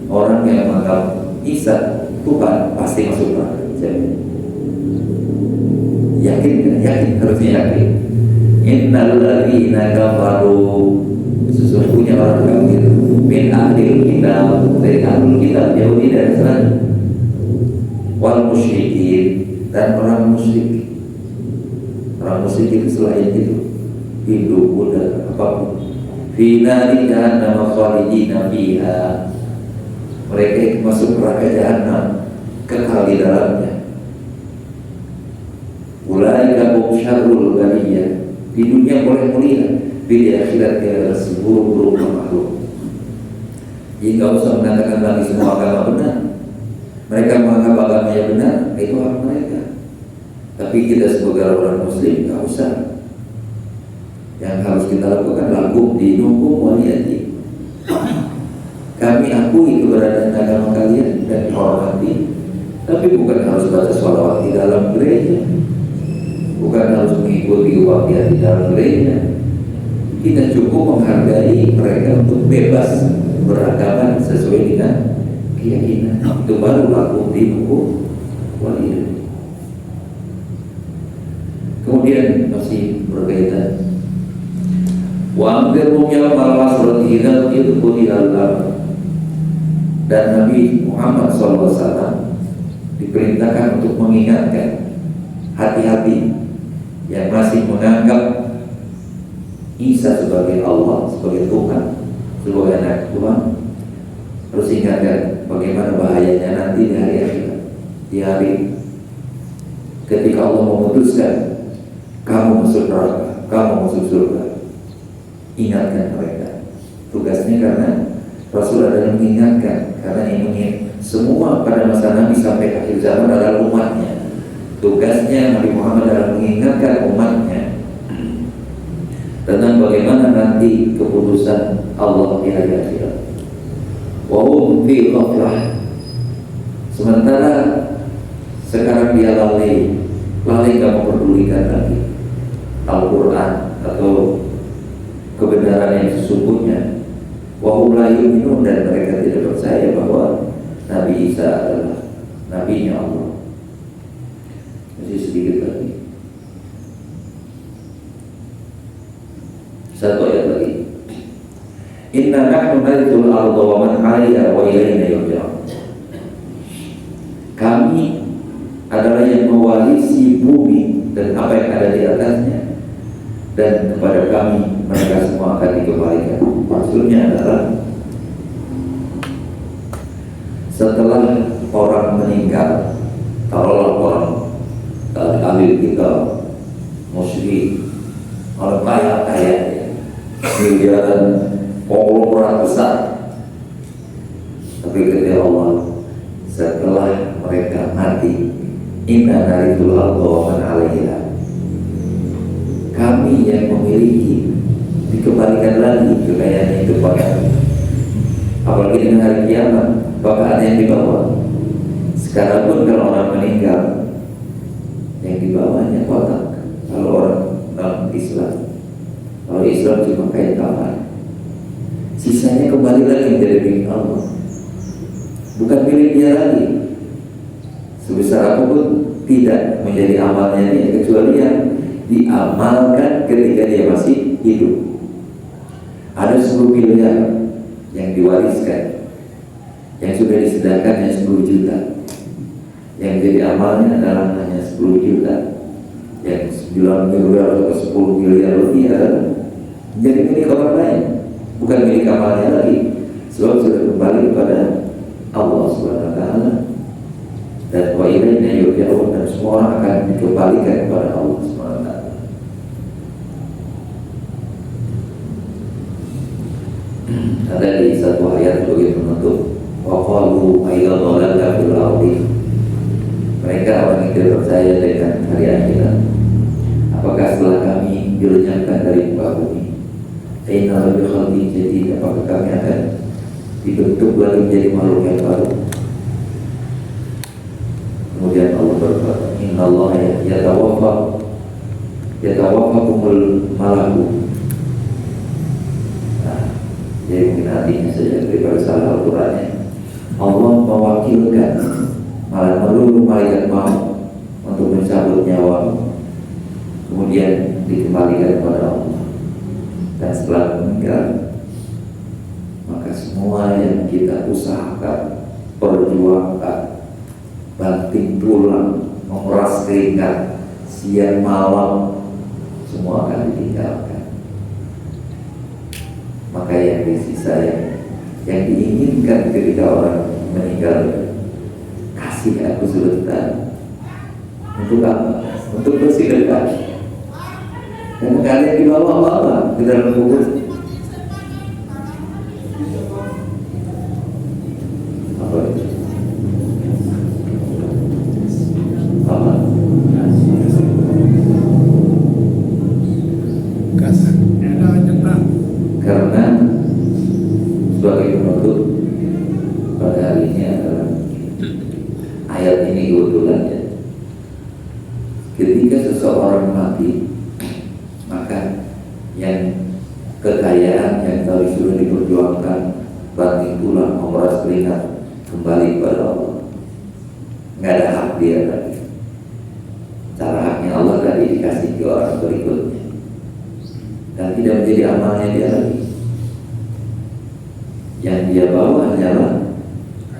orang yang menganggap Isa Tuhan pasti masuk neraka. Jadi yakin, harusnya yakin. Innal ladzina kafaru, sesungguhnya orang kafir, min ahlil kitab, dari ahlul kitab Yahudi dan Nasrani, wal musyrikin, dan orang musyrik. Orang musyrik itu selain itu Hindu, Buddha, apapun. Fi nari jahannam khalidina fiha. Mereka itu masuk neraka jahanam, kekal di dalamnya. Ulaika hum syarrul bariyah. Di dunia boleh mulia, di akhirat dia adalah seburuk-buruk makhluk. Jika usah mengatakan lagi semua agama benar, mereka menganggap agamanya benar, itu hak mereka. Tapi kita sebagai orang Muslim nggak usah. Yang harus kita lakukan lakum dinukum waliyati. Kami akui keberadaan agama kalian dan dihormati, tapi bukan harus baca sholawat di dalam gereja, bukan harus mengikuti wahyat di dalam gereja. Kita cukup menghargai mereka untuk bebas beragama sesuai dengan keyakinan. Itu baru lakum dinukum waliyati. Kemudian masih berkaitan wa anzirhum yawmal hasrati idza yudkhulu al-nar. Dan Nabi Muhammad SAW diperintahkan untuk mengingatkan hati-hati yang masih menganggap Isa sebagai Allah, sebagai Tuhan, sebagai anak Tuhan. Terus ingatkan bagaimana bahayanya nanti di hari akhirat, di hari ketika Allah memutuskan kamu masuk neraka, kamu masuk surga. Ingatkan mereka. Tugasnya karena Rasul adalah mengingatkan, karena ini semua pada masa Nabi sampai akhir zaman adalah umatnya. Tugasnya Nabi Muhammad adalah mengingatkan umatnya tentang bagaimana nanti keputusan Allah di hari akhirat. Wa hum fi ghaflah. Sementara sekarang dia lalai gak memperdulikan lagi Al-Quran atau kebenaran yang sesungguhnya. Wa hum la yu'minun, dan mereka tidak percaya bahwa Nabi Isa adalah nabinya Allah. Masih sedikit lagi, satu ayat lagi. Inna nahnu narithul arda wa man 'alaiha wa ilaina yurja'un. Kami adalah yang mewarisi bumi dan apa yang ada di atasnya, dan kepada kami mereka semua akan dikembalikan. Maksudnya adalah setelah orang meninggal, taruhlah orang ahli kita musyrik, orang kaya miliaran, ratusan, tapi kata Allah, setelah mereka mati, inna narithul arda wa man 'alaiha. Kami yang memiliki, dikembalikan lagi kekayaan itu pada, apalagi dengan hari kiamat, bahkan ada yang dibawa. Sekarang pun kalau orang meninggal, yang dibawanya kotak. Kalau orang dalam Islam, kalau Islam cuma kain kafan, sisanya kembali lagi menjadi milik Allah, bukan milik dia lagi. Sebesar apapun tidak menjadi amalnya dia, kecuali yang diamalkan ketika dia masih hidup. Ada 10 miliar yang diwariskan, yang sudah disedekahkan hanya 10 juta. Yang jadi amalnya adalah hanya 10 juta. Yang 9 miliar atau 10 miliar lebih adalah menjadi milik orang lain, bukan milik amalnya lagi, sebab sudah kembali kepada Allah Subhanahu wa taala. Dan wa ilaina yurja'un, dan semua orang akan dikembalikan kepada Allah Subhanahu wa taala. Ada di satu ayat sebagai penutup, wa qalu ayya dhalala fil ardi. Mereka orang yang tidak percaya dengan hari akhirat, apakah setelah kami dilenyapkan dari muka bumi, inna rabbi khalqin jadid, apakah kami akan dibentuk lagi menjadi makhluk yang baru? Kemudian Allah berkata, inna Allah yatawaffakumul malaku. Jadi mungkin artinya saja daripada salah Al-Qurannya, Allah mewakilkan meluruh malaikat maut untuk mencabut nyawa, kemudian dikembalikan kepada Allah. Dan setelah meninggal, maka semua yang kita usahakan, perjuangkan, banting tulang, memeras keringat, siang malam, semua akan ditinggalkan. Maka yang di sisa yang diinginkan ketika orang meninggal, kasih aku sebentar. Untuk apa? Untuk bersedekah. Karena kalian dibawa-bawa ke dalam kubur. Apa itu? Apa? Gas. Karena sebagai penutup pada hari ini adalah ayat ini kebetulan ya. Ketika seseorang mati, maka yang kekayaan yang tadi sudah diperjuangkan banting tulang memeras keringat kembali kepada Allah. Nggak ada hak dia lagi. Cara haknya Allah tadi dikasih ke orang berikutnya dan tidak menjadi amalnya dia lagi. Yang dia bawa hanyalah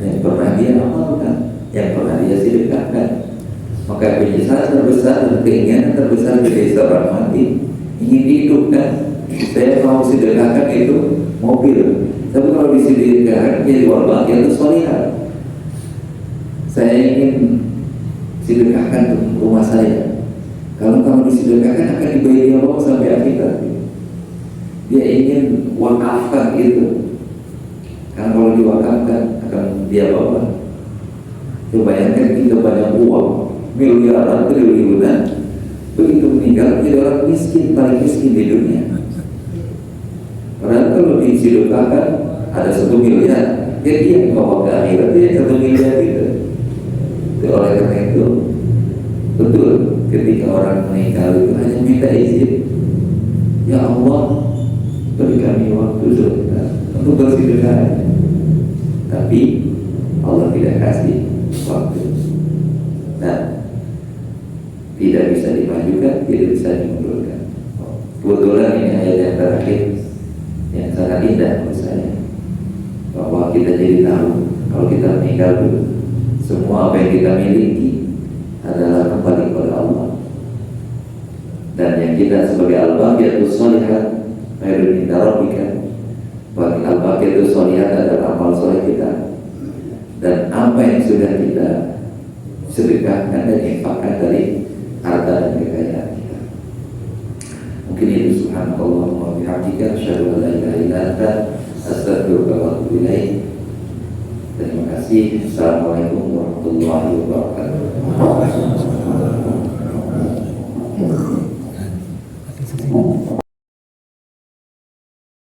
yang pernah dia amalkan, yang pernah dia sedekahkan. Maka penyesalan terbesar dan keinginan terbesar dari seorang mati ingin hidupkan. Saya mau sedekahkan itu mobil, tapi kalau disedekahkan jadi wabah itu solihah. Saya ingin sedekahkan rumah saya. Kalau disedekahkan akan dibayar dia bawa sampai akhirat. Dia ingin wakafkan itu. Karena kalau diwakafkan akan dia bawa. Coba bayangkan kita banyak uang, miliaran, triliunan, begitu meninggal jadi orang miskin, paling miskin di dunia. Padahal kalau disedekahkan ada 1 miliar, jadi yang bawa ke akhirat dia 1 miliar itu. Oleh karena itu, betul ketika orang meninggal itu hanya minta izin, ya Allah beri kami waktu sebentar untuk bersedekah. Tapi Allah tidak kasih waktu. Nah, tidak bisa dimajukan, tidak bisa dimundurkan. Kebetulan ini ayat yang terakhir yang sangat indah menurut saya, bahwa kita jadi tahu kalau kita meninggal dulu, semua apa yang kita miliki adalah kembali kepada Allah. Dan yang kita sebagai al-baqiyatus sholihat khairun inda rabbika, bagi al-baqiyatus sholihat adalah amal soleh kita. Dan apa yang sudah kita sedekahkan dan infakkan dari harta dan kekayaan kita. Mungkin itu. Subhanallah wa bihamdika asyhadu an la ilaha illa anta astaghfiruka wa atubu ilaik. Terima kasih. Assalamualaikum warahmatullahi wabarakatuh.